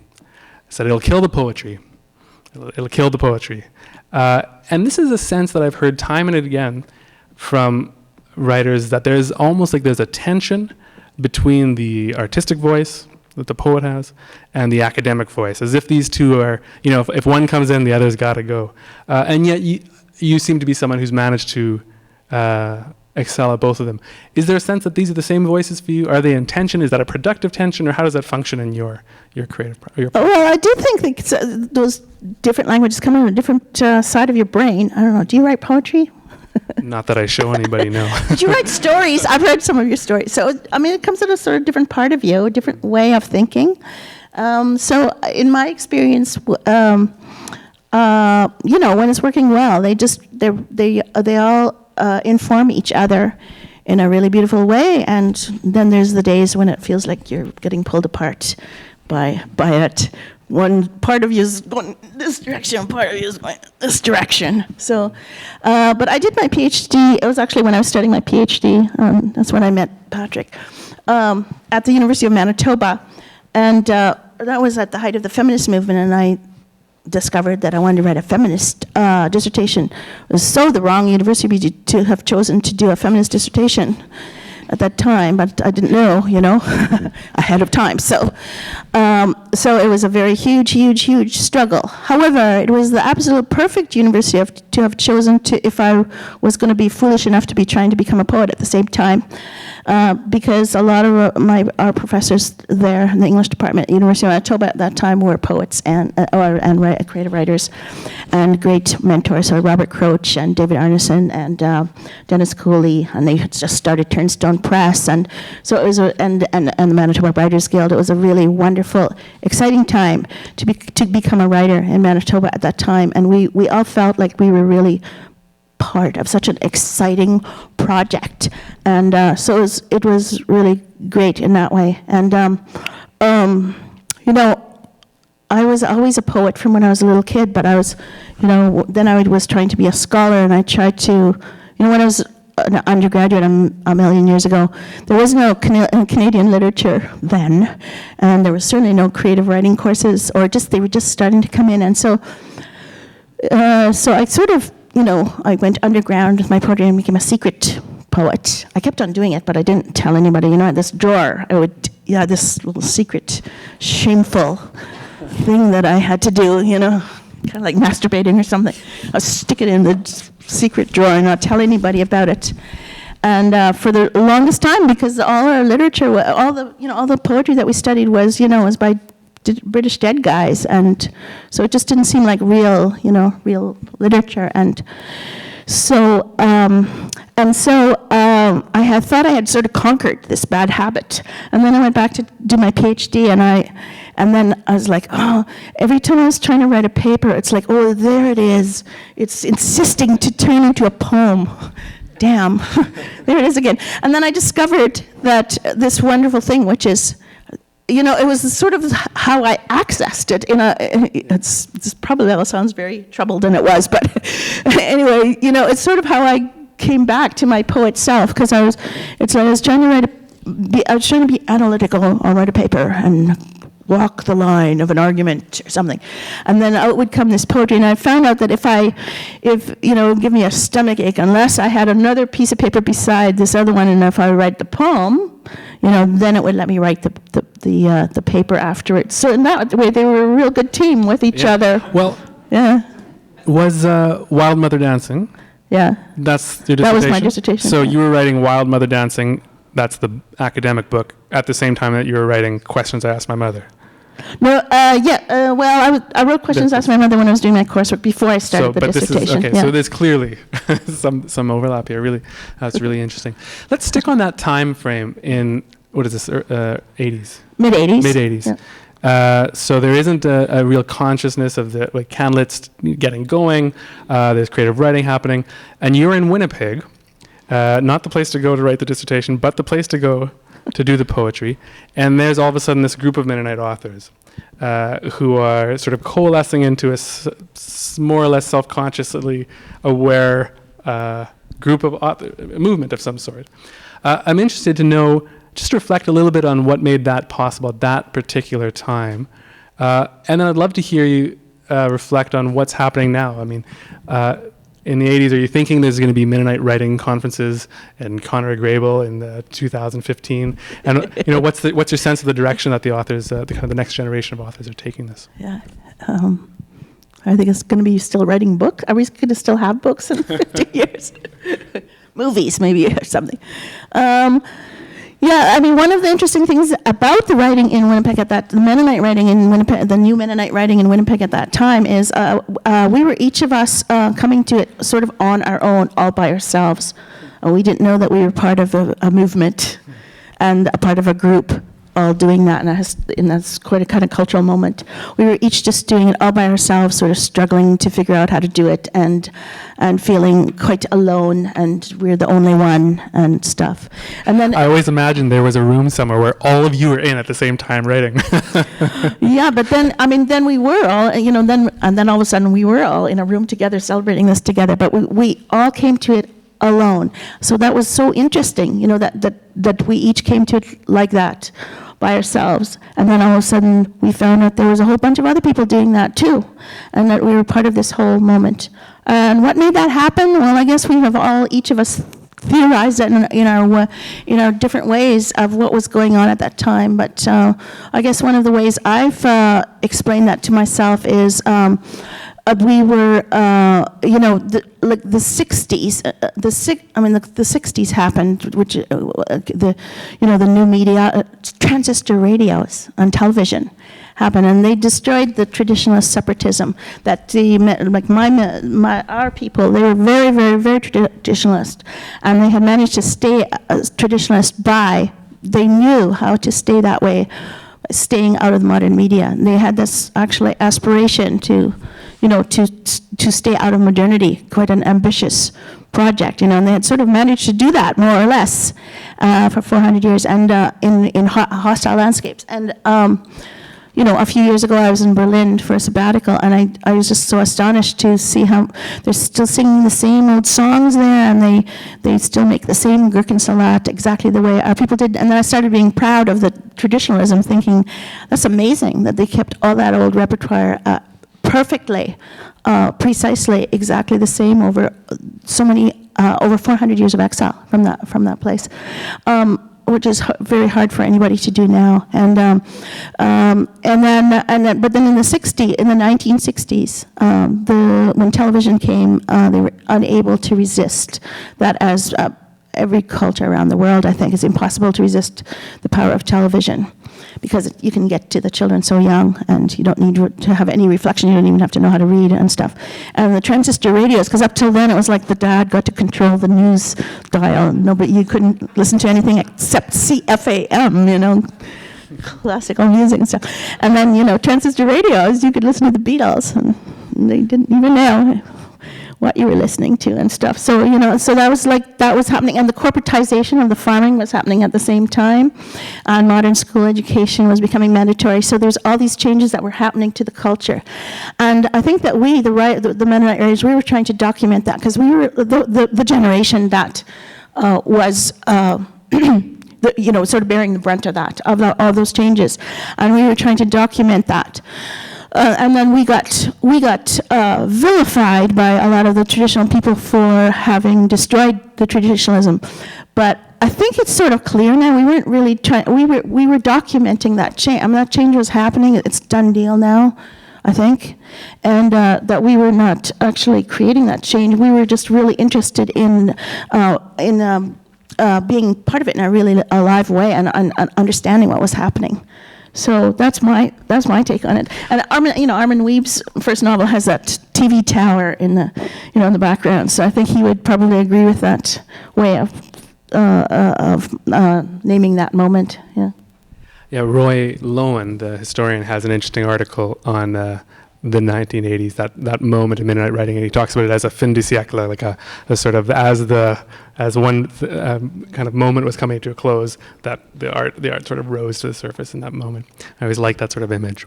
said, it'll kill the poetry. It'll kill the poetry. And this is a sense that I've heard time and again from writers, that there's almost like there's a tension between the artistic voice that the poet has and the academic voice, as if these two are, if one comes in, the other's got to go. And yet you seem to be someone who's managed to excel at both of them. Is there a sense that these are the same voices for you? Are they in tension? Is that a productive tension, or how does that function in your creative Well, I do think that those different languages come from a different side of your brain. I don't know. Do you write poetry? Not that I show anybody, no. Did you write stories? I've read some of your stories. So, it comes at a sort of different part of you, a different way of thinking. So, in my experience, when it's working well, they all inform each other in a really beautiful way. And then there's the days when it feels like you're getting pulled apart by it. One part of you is going this direction, part of you is going this direction. So, but I did my PhD. It was actually when I was studying my PhD. That's when I met Patrick at the University of Manitoba, and that was at the height of the feminist movement. And I discovered that I wanted to write a feminist dissertation. It was so the wrong university to have chosen to do a feminist dissertation at that time, but I didn't know, ahead of time. So it was a very huge struggle. However, it was the absolute perfect university to have chosen if I was going to be foolish enough to be trying to become a poet at the same time, because a lot of our professors there in the English department at University of Manitoba at that time were poets and creative writers, and great mentors, so Robert Croach and David Arneson and Dennis Cooley, and they had just started Turnstone Press, and so it was and the Manitoba Writers Guild. It was a really wonderful, exciting time to become a writer in Manitoba at that time, and we all felt like we were really part of such an exciting project, and so it was really great in that way. And I was always a poet from when I was a little kid, but I was, then I was trying to be a scholar, and I tried to, when I was an undergraduate a million years ago, there was no Canadian literature then, and there was certainly no creative writing courses, or they were just starting to come in, and so I sort of, I went underground with my poetry and became a secret poet. I kept on doing it, but I didn't tell anybody. At this drawer, this little secret, shameful thing that I had to do, kind of like masturbating or something. I'll stick it in the secret drawer and not tell anybody about it. And for the longest time, because all our literature, all the poetry that we studied was by British dead guys, and so it just didn't seem like real literature. And so I had thought I had sort of conquered this bad habit, and then I went back to do my PhD, and then I was like, oh, every time I was trying to write a paper, it's like, oh, there it is. It's insisting to turn into a poem. Damn, there it is again. And then I discovered that this wonderful thing, which is, it was sort of how I accessed it it's probably all sounds very troubled, and it was, but anyway, it's sort of how I came back to my poet self, because I was trying to be analytical or write a paper and walk the line of an argument or something, and then out would come this poetry, and I found out that if give me a stomach ache, unless I had another piece of paper beside this other one, and if I write the poem, then it would let me write the paper after it. So in that way, they were a real good team with each other. Well, yeah. Was Wild Mother Dancing? Yeah. That's your dissertation? That was my dissertation. So you were writing Wild Mother Dancing, that's the academic book, at the same time that you were writing Questions I Asked My Mother. No, well, I wrote Questions Asked My Mother when I was doing my coursework before I started the dissertation. So there's clearly some overlap here. Really, that's really interesting. Let's stick on that time frame in, what is this, 80s? Mid-80s. Mid-80s. Yeah. So there isn't a real consciousness of the Canlit's getting going. There's creative writing happening. And you're in Winnipeg, not the place to go to write the dissertation, but the place to go to do the poetry. And there's all of a sudden this group of Mennonite authors who are sort of coalescing into a more or less self-consciously aware group of movement of some sort. I'm interested to know, just reflect a little bit on what made that possible at that particular time. And then I'd love to hear you reflect on what's happening now. I mean, in the 80s, are you thinking there's going to be Mennonite writing conferences and Conrad Grebel in 2015? And what's your sense of the direction that the authors, the next generation of authors, are taking this? Yeah, I think it's going to be still writing book. Are we going to still have books in 50 years? Movies, maybe, or something. Yeah, I mean, one of the interesting things about the writing in Winnipeg the Mennonite writing in Winnipeg, the new Mennonite writing in Winnipeg at that time is we were each of us coming to it sort of on our own, all by ourselves. We didn't know that we were part of a movement and a part of a group all doing that, and that's quite a kind of cultural moment. We were each just doing it all by ourselves, sort of struggling to figure out how to do it, and feeling quite alone, and we're the only one, and stuff. And then I always imagined there was a room somewhere where all of you were in at the same time writing. Yeah, but then we were all, then all of a sudden we were all in a room together celebrating this together, but we all came to it alone. So that was so interesting, that we each came to it like that, by ourselves. And then all of a sudden we found out there was a whole bunch of other people doing that too, and that we were part of this whole moment. And what made that happen? Well, I guess we have each of us theorized it in our different ways of what was going on at that time. But I guess one of the ways I've explained that to myself is we were, like the 60s, the 60s happened, which, the new media, transistor radios on television happened, and they destroyed the traditionalist separatism that our people, they were very, very, very traditionalist, and they had managed to stay traditionalist they knew how to stay that way, staying out of the modern media. They had this actually aspiration to stay out of modernity, quite an ambitious project, and they had sort of managed to do that more or less for 400 years, and in hostile landscapes. And a few years ago I was in Berlin for a sabbatical, and I was just so astonished to see how they're still singing the same old songs there, and they still make the same Gurkensalat exactly the way our people did. And then I started being proud of the traditionalism, thinking that's amazing that they kept all that old repertoire perfectly, precisely, exactly the same over so many, over 400 years of exile from that place, which is very hard for anybody to do now. But then in the 1960s, when television came, they were unable to resist that, as every culture around the world, I think, is impossible to resist the power of television, because you can get to the children so young, and you don't need to have any reflection. You don't even have to know how to read and stuff. And the transistor radios, because up till then it was like the dad got to control the news dial. Nobody, you couldn't listen to anything except CFAM, classical music and stuff. And then, transistor radios, you could listen to the Beatles, and they didn't even know what you were listening to and stuff. So, so that was happening, and the corporatization of the farming was happening at the same time, and modern school education was becoming mandatory. So there's all these changes that were happening to the culture. And I think that we, the Mennonite areas, we were trying to document that, because we were the generation that was sort of bearing the brunt of that, of all those changes. And we were trying to document that. And then we got vilified by a lot of the traditional people for having destroyed the traditionalism. But I think it's sort of clear now. We weren't really trying. We were documenting that change. That change was happening. It's done deal now, I think, and that we were not actually creating that change. We were just really interested in being part of it in a really alive way, and understanding what was happening. So that's my take on it. And Armin Wiebe's first novel has that TV tower in the background. So I think he would probably agree with that way of naming that moment. Yeah. Yeah, Roy Lowen, the historian, has an interesting article on the 1980s, that moment in Mennonite writing, and he talks about it as a fin du siècle, like a sort of as one kind of moment was coming to a close, that the art sort of rose to the surface in that moment. I always like that sort of image.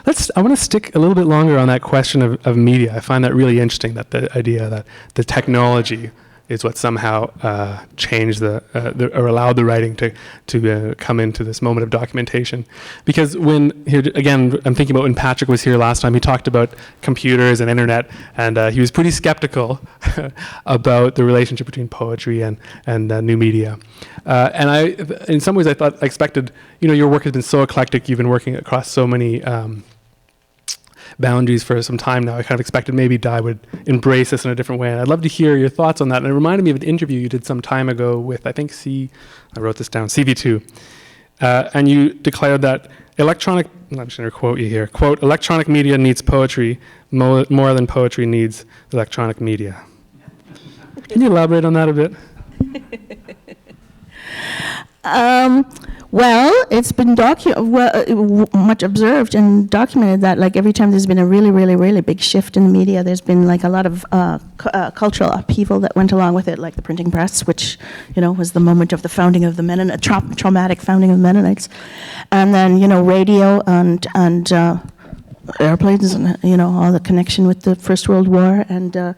I want to stick a little bit longer on that question of media. I find that really interesting, that the idea that the technology is what somehow changed or allowed the writing to come into this moment of documentation. Because I'm thinking about when Patrick was here last time, he talked about computers and internet, and he was pretty skeptical about the relationship between poetry and new media. And in some ways, I expected, your work has been so eclectic, you've been working across so many boundaries for some time now. I kind of expected maybe Dai would embrace this in a different way, and I'd love to hear your thoughts on that. And it reminded me of an interview you did some time ago with, I think, I wrote this down, CV2, and you declared that I'm just going to quote you here, quote, "Electronic media needs poetry more than poetry needs electronic media." Can you elaborate on that a bit? Well, it's been much observed and documented that, like, every time there's been a really, really, really big shift in the media, there's been like a lot of cultural upheaval that went along with it, like the printing press, which was the moment of the founding of the Mennonite, traumatic founding of the Mennonites, and then radio and airplanes, and all the connection with the First World War, and the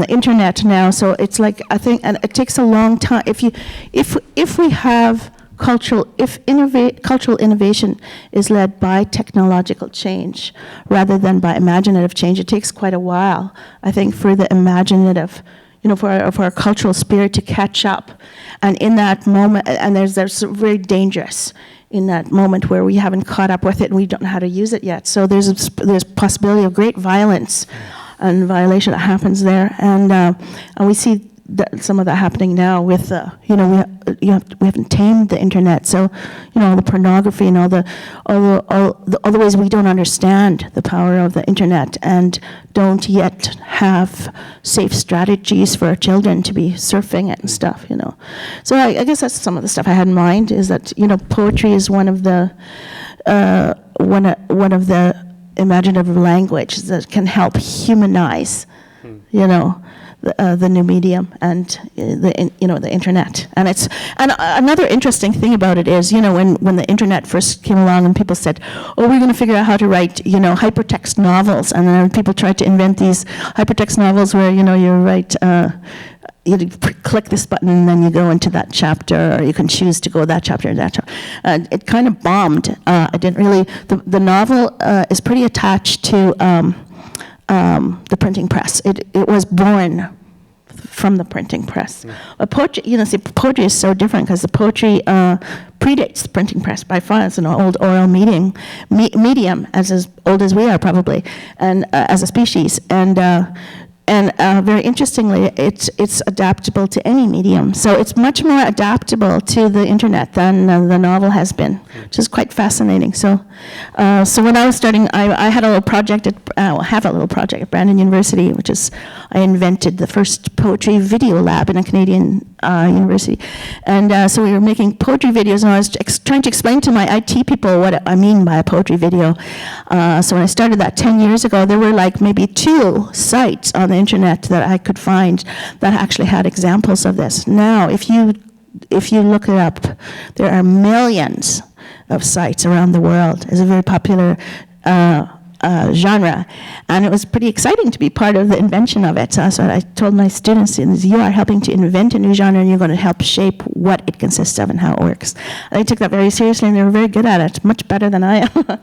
internet now. So it's like, I think, and it takes a long time. If we have cultural innovation is led by technological change rather than by imaginative change, it takes quite a while, I think, for the imaginative, for our cultural spirit to catch up. And in that moment, and there's very dangerous in that moment where we haven't caught up with it and we don't know how to use it yet. So there's possibility of great violence and violation that happens there. And we see some of that happening now with, we haven't tamed the internet. So, the pornography and all the ways we don't understand the power of the internet and don't yet have safe strategies for our children to be surfing it and stuff, So I guess that's some of the stuff I had in mind, is that, poetry is one of the imaginative language that can help humanize, the new medium and the internet. And another interesting thing about it is, when the internet first came along and people said, we're going to figure out how to write, hypertext novels, and then people tried to invent these hypertext novels where, you write, you click this button and then you go into that chapter, or you can choose to go that chapter and that chapter. It kind of bombed. I didn't really, the novel is pretty attached to the printing press. It was born from the printing press. But poetry, poetry is so different because the poetry predates the printing press by far. It's an old oral medium, as old as we are probably, and as a species. And very interestingly, it's adaptable to any medium. So it's much more adaptable to the internet than the novel has been, which is quite fascinating. So when I was starting, I had a little project have a little project at Brandt University, which is, I invented the first poetry video lab in a Canadian university. And so we were making poetry videos, and I was trying to explain to my IT people what I mean by a poetry video. So when I started that 10 years ago, there were like maybe 2 sites on the internet that I could find that actually had examples of this. Now, if you look it up, there are millions of sites around the world. It's a very popular genre, and it was pretty exciting to be part of the invention of it. So I told my students, you are helping to invent a new genre, and you're going to help shape what it consists of and how it works. And they took that very seriously, and they were very good at it, much better than I am.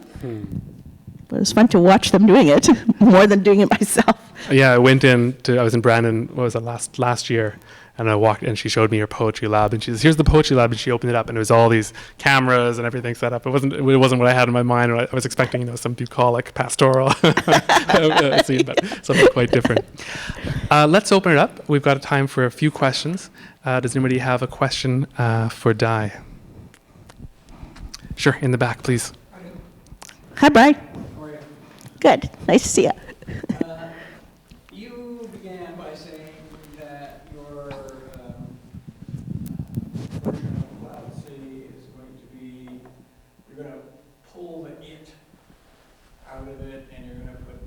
But it was fun to watch them doing it, more than doing it myself. Yeah, I was in Brandon, what was it, last year, and I walked, and she showed me her poetry lab, and she says, here's the poetry lab, and she opened it up, and it was all these cameras and everything set up. It wasn't what I had in my mind. I was expecting, some bucolic, pastoral scene, but something quite different. Let's open it up. We've got time for a few questions. Does anybody have a question for Di? Sure, in the back, please. Hi, Brian. How are you? Good. Nice to see you. You began by saying that your version of Cloud City is going to be, you're going to pull the it out of it, and you're going to put,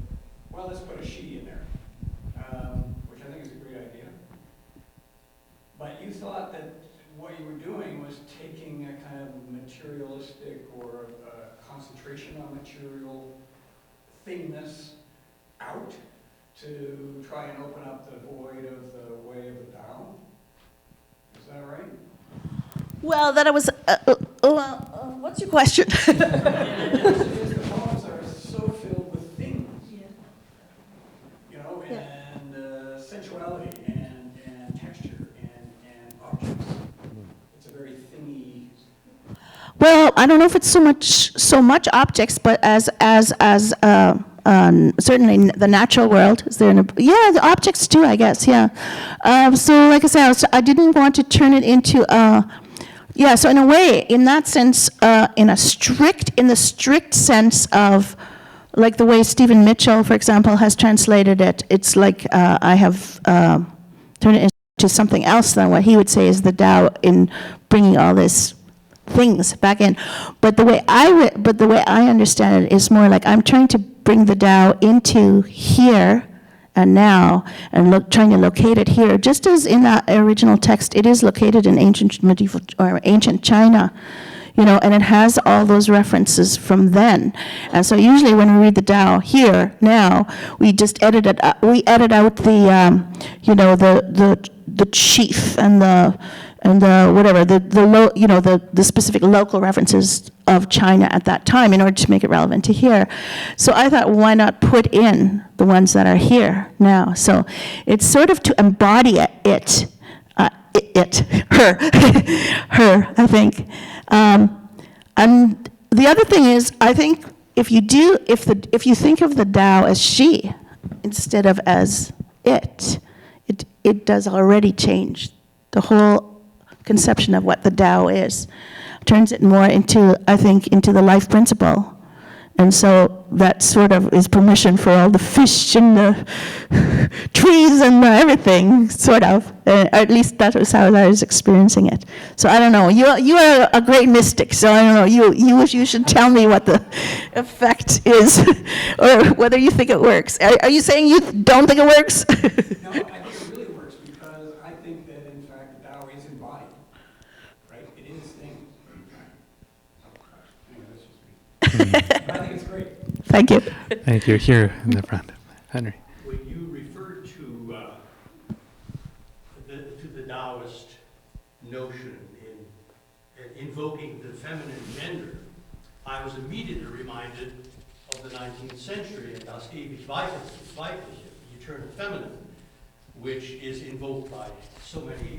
let's put a she in there, which I think is a great idea. But you thought that what you were doing was taking a kind of materialistic or concentration on material thingness out to try and open up the void of the way of the Tao. Is that right? Well, that was. What's your question? The poems are so filled with things, and sensuality and texture and objects. It's a very thingy. Well, I don't know if it's so much objects, but as certainly the natural world is there. The objects too, I guess. Yeah. So, like I said, I didn't want to turn it into. So in a way, in that sense, in the strict sense of, like the way Stephen Mitchell, for example, has translated it, it's like I have turned it into something else than what he would say is the Tao in bringing all this things back in. But the way I understand it is more like I'm trying to bring the Tao into here and now, and trying to locate it here, just as in that original text, it is located in ancient China, and it has all those references from then. And so usually when we read the Tao here now, we just edit it. We edit out the chief and the specific local references of China at that time in order to make it relevant to here. So I thought, why not put in the ones that are here now? So it's sort of to embody her, I think. And the other thing is, I think if you think of the Tao as she, instead of as it does already change the whole conception of what the Tao is, turns it more into, I think, into the life principle. And so that sort of is permission for all the fish and the trees and everything, sort of. At least that was how I was experiencing it. So I don't know. You are a great mystic, so I don't know. You should tell me what the effect is, or whether you think it works. Are you saying you don't think it works? No, I think it really works because I think that in fact the Tao is embodied, right? It is things. Anyway, that's just me. I think it's great. Thank you. Thank you. Here in the front, Henry. When you referred to the Taoist notion in invoking the feminine gender, I was immediately reminded of the 19th century and das ewig Weibliche, the eternal feminine, which is invoked by so many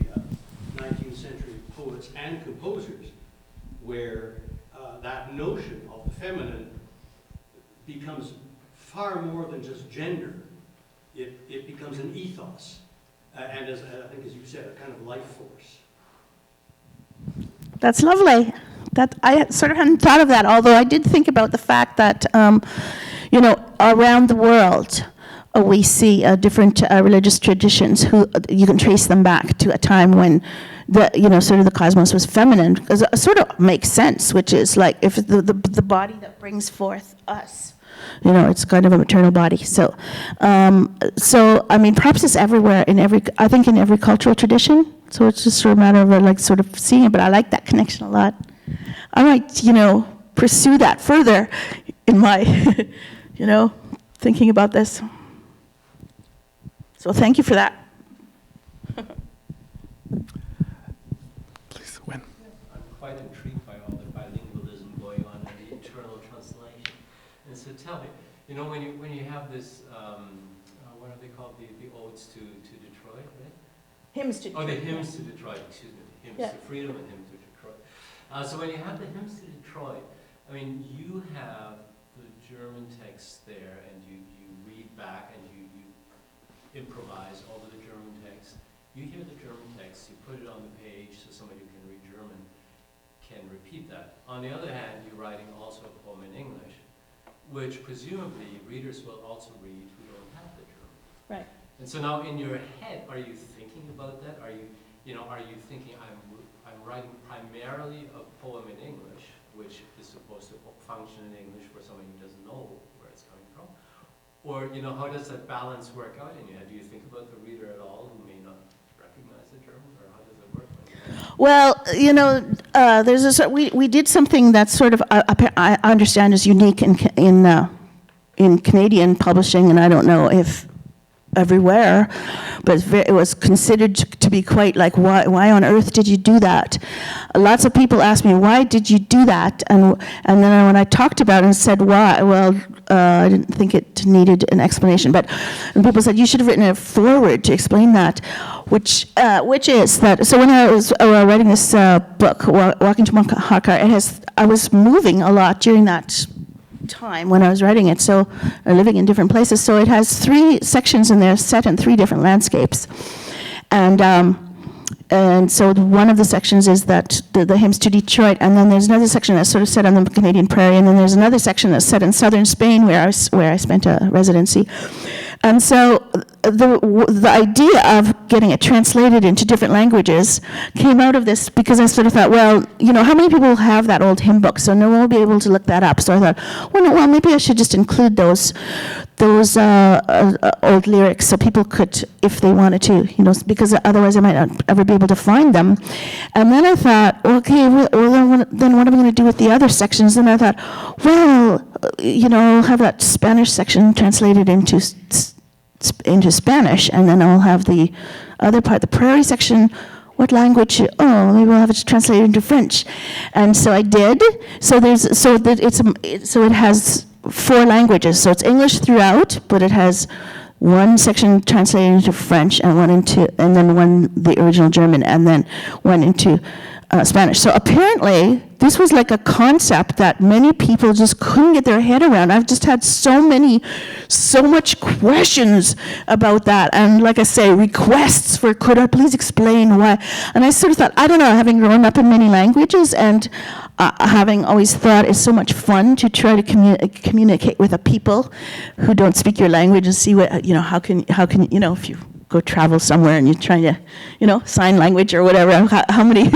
19th century poets and composers, where that notion of the feminine becomes far more than just gender. It becomes an ethos, and as I think, as you said, a kind of life force. That's lovely. That I sort of hadn't thought of that, although I did think about the fact that, around the world, we see different religious traditions who you can trace them back to a time when sort of the cosmos was feminine, because it sort of makes sense, which is like if the body that brings forth us, it's kind of a maternal body. So I mean, perhaps it's everywhere in every cultural tradition. So it's just sort of a matter of sort of seeing it, but I like that connection a lot. I might, pursue that further in my, thinking about this. So thank you for that. Please, Win. I'm quite intrigued by all the bilingualism going on in the internal translation. And so tell me, when you have this, what are they called, the odes to Detroit, right? Hymns to Oh, the hymns to Detroit, excuse me, hymns to freedom and hymns to Detroit. So when you have the hymns to Detroit, I mean, you have the German text there, and you read back and you improvise over the German text. You hear the German text, you put it on the page so somebody who can read German can repeat that. On the other hand, you're writing also a poem in English, which presumably readers will also read who don't have the German. Right. And so now in your head, are you thinking about that? Are you thinking I'm writing primarily a poem in English, which is supposed to function in English for somebody who doesn't know where it's coming from? Or, how does that balance work out in your head? Do you think about the reader at all who may not recognize the German, or how does it work? Well, there's this. We did something that's sort of I understand is unique in Canadian publishing, and I don't know if everywhere, but it was considered to be quite like, why on earth did you do that? Lots of people asked me, why did you do that? And then when I talked about it and said why, well, I didn't think it needed an explanation, and people said, you should have written a foreword to explain that, which is that, so when I was writing this book, Walking to Makahaka, I was moving a lot during that time when I was writing it, so living in different places. So it has 3 sections in there set in 3 different landscapes, and so one of the sections is that the hymns to Detroit, and then there's another section that's sort of set on the Canadian prairie, and then there's another section that's set in southern Spain where I spent a residency. And so the idea of getting it translated into different languages came out of this, because I sort of thought, well, how many people have that old hymn book? So no one will be able to look that up. So I thought, well, maybe I should just include those old lyrics so people could, if they wanted to, because otherwise I might not ever be able to find them. And then I thought, okay, well, then what am I going to do with the other sections? And I thought, well, I'll have that Spanish section translated into Spanish, and then I'll have the other part, the prairie section. What language? Oh, maybe we'll have it translated into French. And so I did. So it has 4 languages. So it's English throughout, but it has one section translated into French, and then one the original German, and then one into Spanish. So apparently, this was like a concept that many people just couldn't get their head around. I've just had so much questions about that. And like I say, requests for, could I please explain why? And I sort of thought, I don't know, having grown up in many languages and having always thought it's so much fun to try to communicate with a people who don't speak your language and see what, how can if you go travel somewhere and you're trying to, sign language or whatever, how many,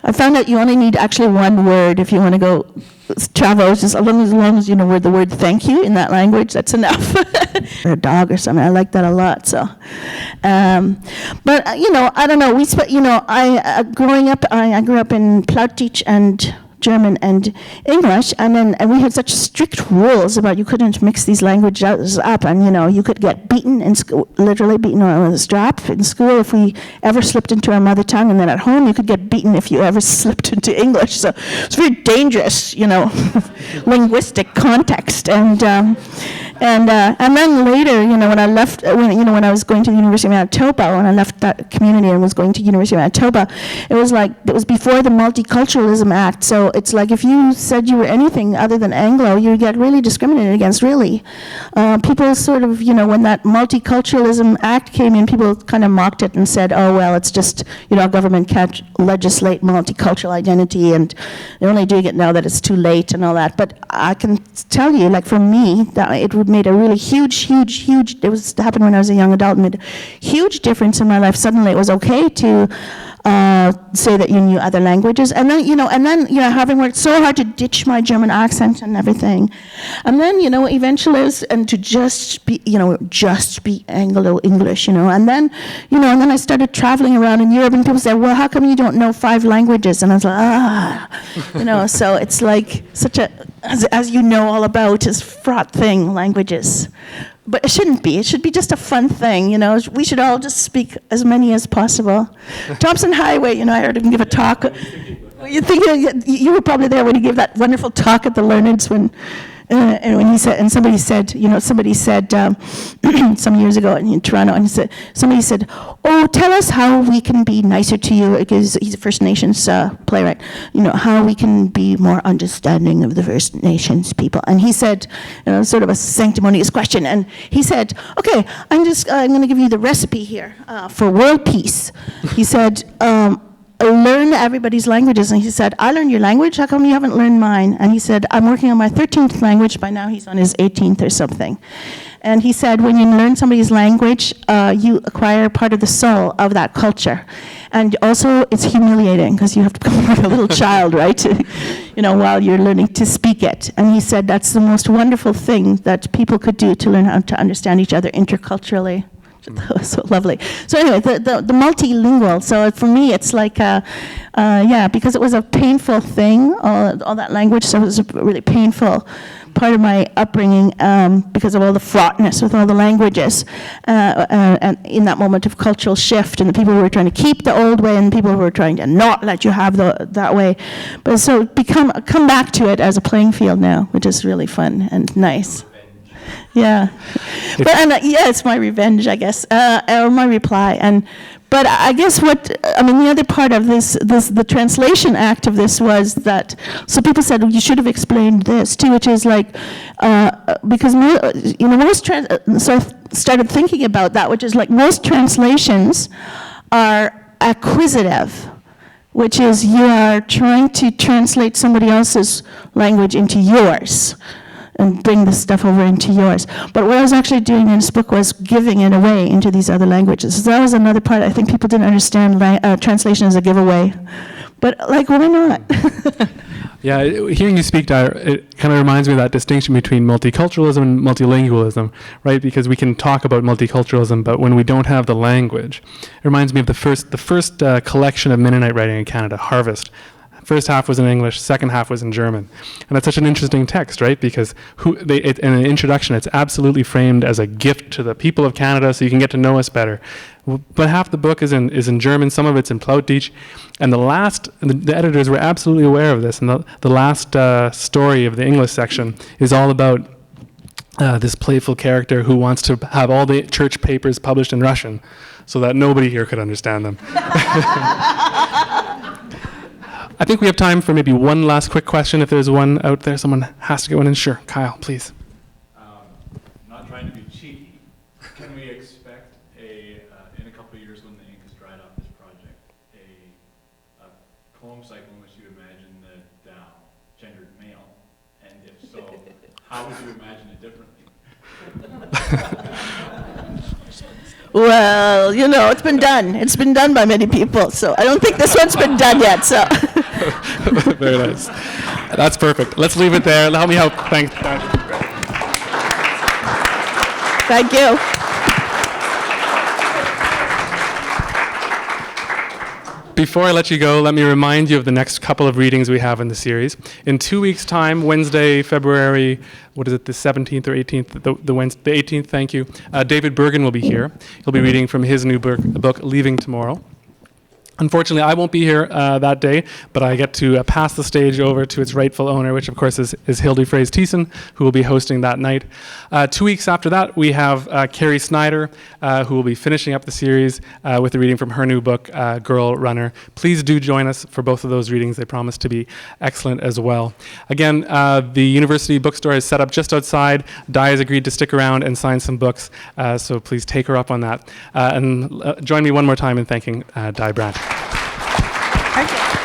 I found out you only need actually one word if you want to go travel, just as long as you know the word thank you in that language, that's enough. Or a dog or something, I like that a lot, so. But, I don't know, growing up, I grew up in Plautdietsch and German and English, and we had such strict rules about you couldn't mix these languages up, and you could get beaten in school, literally beaten with a strap in school if we ever slipped into our mother tongue, and then at home you could get beaten if you ever slipped into English. So it's very dangerous, linguistic context, and then later, when I left, when I was going to the University of Manitoba, when I left that community and was going to University of Manitoba, it was before the Multiculturalism Act. So it's like if you said you were anything other than Anglo, you get really discriminated against. Really, people sort of, when that Multiculturalism Act came in, people kind of mocked it and said, "Oh well, it's just government can't legislate multicultural identity, and they're only doing it now that it's too late and all that." But I can tell you, like for me, that it made a really huge, it happened when I was a young adult, made a huge difference in my life. Suddenly it was okay to say that you knew other languages, and then having worked so hard to ditch my German accent and everything, and then eventually and to just be Anglo-English, and then I started traveling around in Europe, and people said, "Well, how come you don't know 5 languages?" And I was like, so it's like such a, as you know all about, is fraught thing, languages. But it shouldn't be. It should be just a fun thing, We should all just speak as many as possible. Thompson Highway, I heard him give a talk. You were probably there when he gave that wonderful talk at the Learneds and when he said, and somebody said, some years ago in Toronto, and somebody said, "Oh, tell us how we can be nicer to you," because he's a First Nations playwright. How we can be more understanding of the First Nations people. And he said, sort of a sanctimonious question, and he said, "Okay, I'm going to give you the recipe here for world peace." He said, learn everybody's languages. And he said, "I learned your language, how come you haven't learned mine?" And he said, "I'm working on my 13th language, by now he's on his 18th or something." And he said, when you learn somebody's language, you acquire part of the soul of that culture. And also, it's humiliating, because you have to become like a little child, right? While you're learning to speak it. And he said that's the most wonderful thing that people could do to learn how to understand each other interculturally. So lovely. So anyway, the multilingual. So for me, it's like, because it was a painful thing, all that language. So it was a really painful part of my upbringing because of all the fraughtness with all the languages, and in that moment of cultural shift, and the people who were trying to keep the old way, and people who were trying to not let you have that way. But so come back to it as a playing field now, which is really fun and nice. Yeah, it's my revenge, I guess, or my reply. But I guess the other part of the translation act of this was that, so people said, well, you should have explained this too, which is like, because so I started thinking about that, which is like most translations are acquisitive, which is you are trying to translate somebody else's language into yours and bring this stuff over into yours. But what I was actually doing in this book was giving it away into these other languages. So that was another part. I think people didn't understand translation as a giveaway. But why not? Yeah, hearing you speak, it kind of reminds me of that distinction between multiculturalism and multilingualism, right? Because we can talk about multiculturalism, but when we don't have the language, it reminds me of the first collection of Mennonite writing in Canada, Harvest. First half was in English, second half was in German. And that's such an interesting text, right? Because in an introduction, it's absolutely framed as a gift to the people of Canada so you can get to know us better. But half the book is in German, some of it's in Plautdietsch. And the editors were absolutely aware of this. And the last story of the English section is all about this playful character who wants to have all the church papers published in Russian so that nobody here could understand them. I think we have time for maybe one last quick question. If there's one out there, someone has to get one in. Sure, Kyle, please. Not trying to be cheeky, can we expect in a couple of years when the ink has dried off this project, a poem cycle in which you imagine the Tao gendered male? And if so, how would you imagine it differently? Well, it's been done. It's been done by many people, so I don't think this one's been done yet, so. Very nice. That's perfect. Let's leave it there. Help me help. Thanks. Thank you. Before I let you go, let me remind you of the next couple of readings we have in the series. In 2 weeks' time, Wednesday, February, the 17th or 18th? The 18th, thank you. David Bergen will be here. He'll be reading from his new book, Leaving Tomorrow. Unfortunately, I won't be here that day, but I get to pass the stage over to its rightful owner, which of course is Hildy Fraze-Thiessen, who will be hosting that night. 2 weeks after that, we have Carrie Snyder, who will be finishing up the series with a reading from her new book, Girl Runner. Please do join us for both of those readings. They promise to be excellent as well. Again, the university bookstore is set up just outside. Di has agreed to stick around and sign some books, so please take her up on that. And join me one more time in thanking Di Brandt. Okay.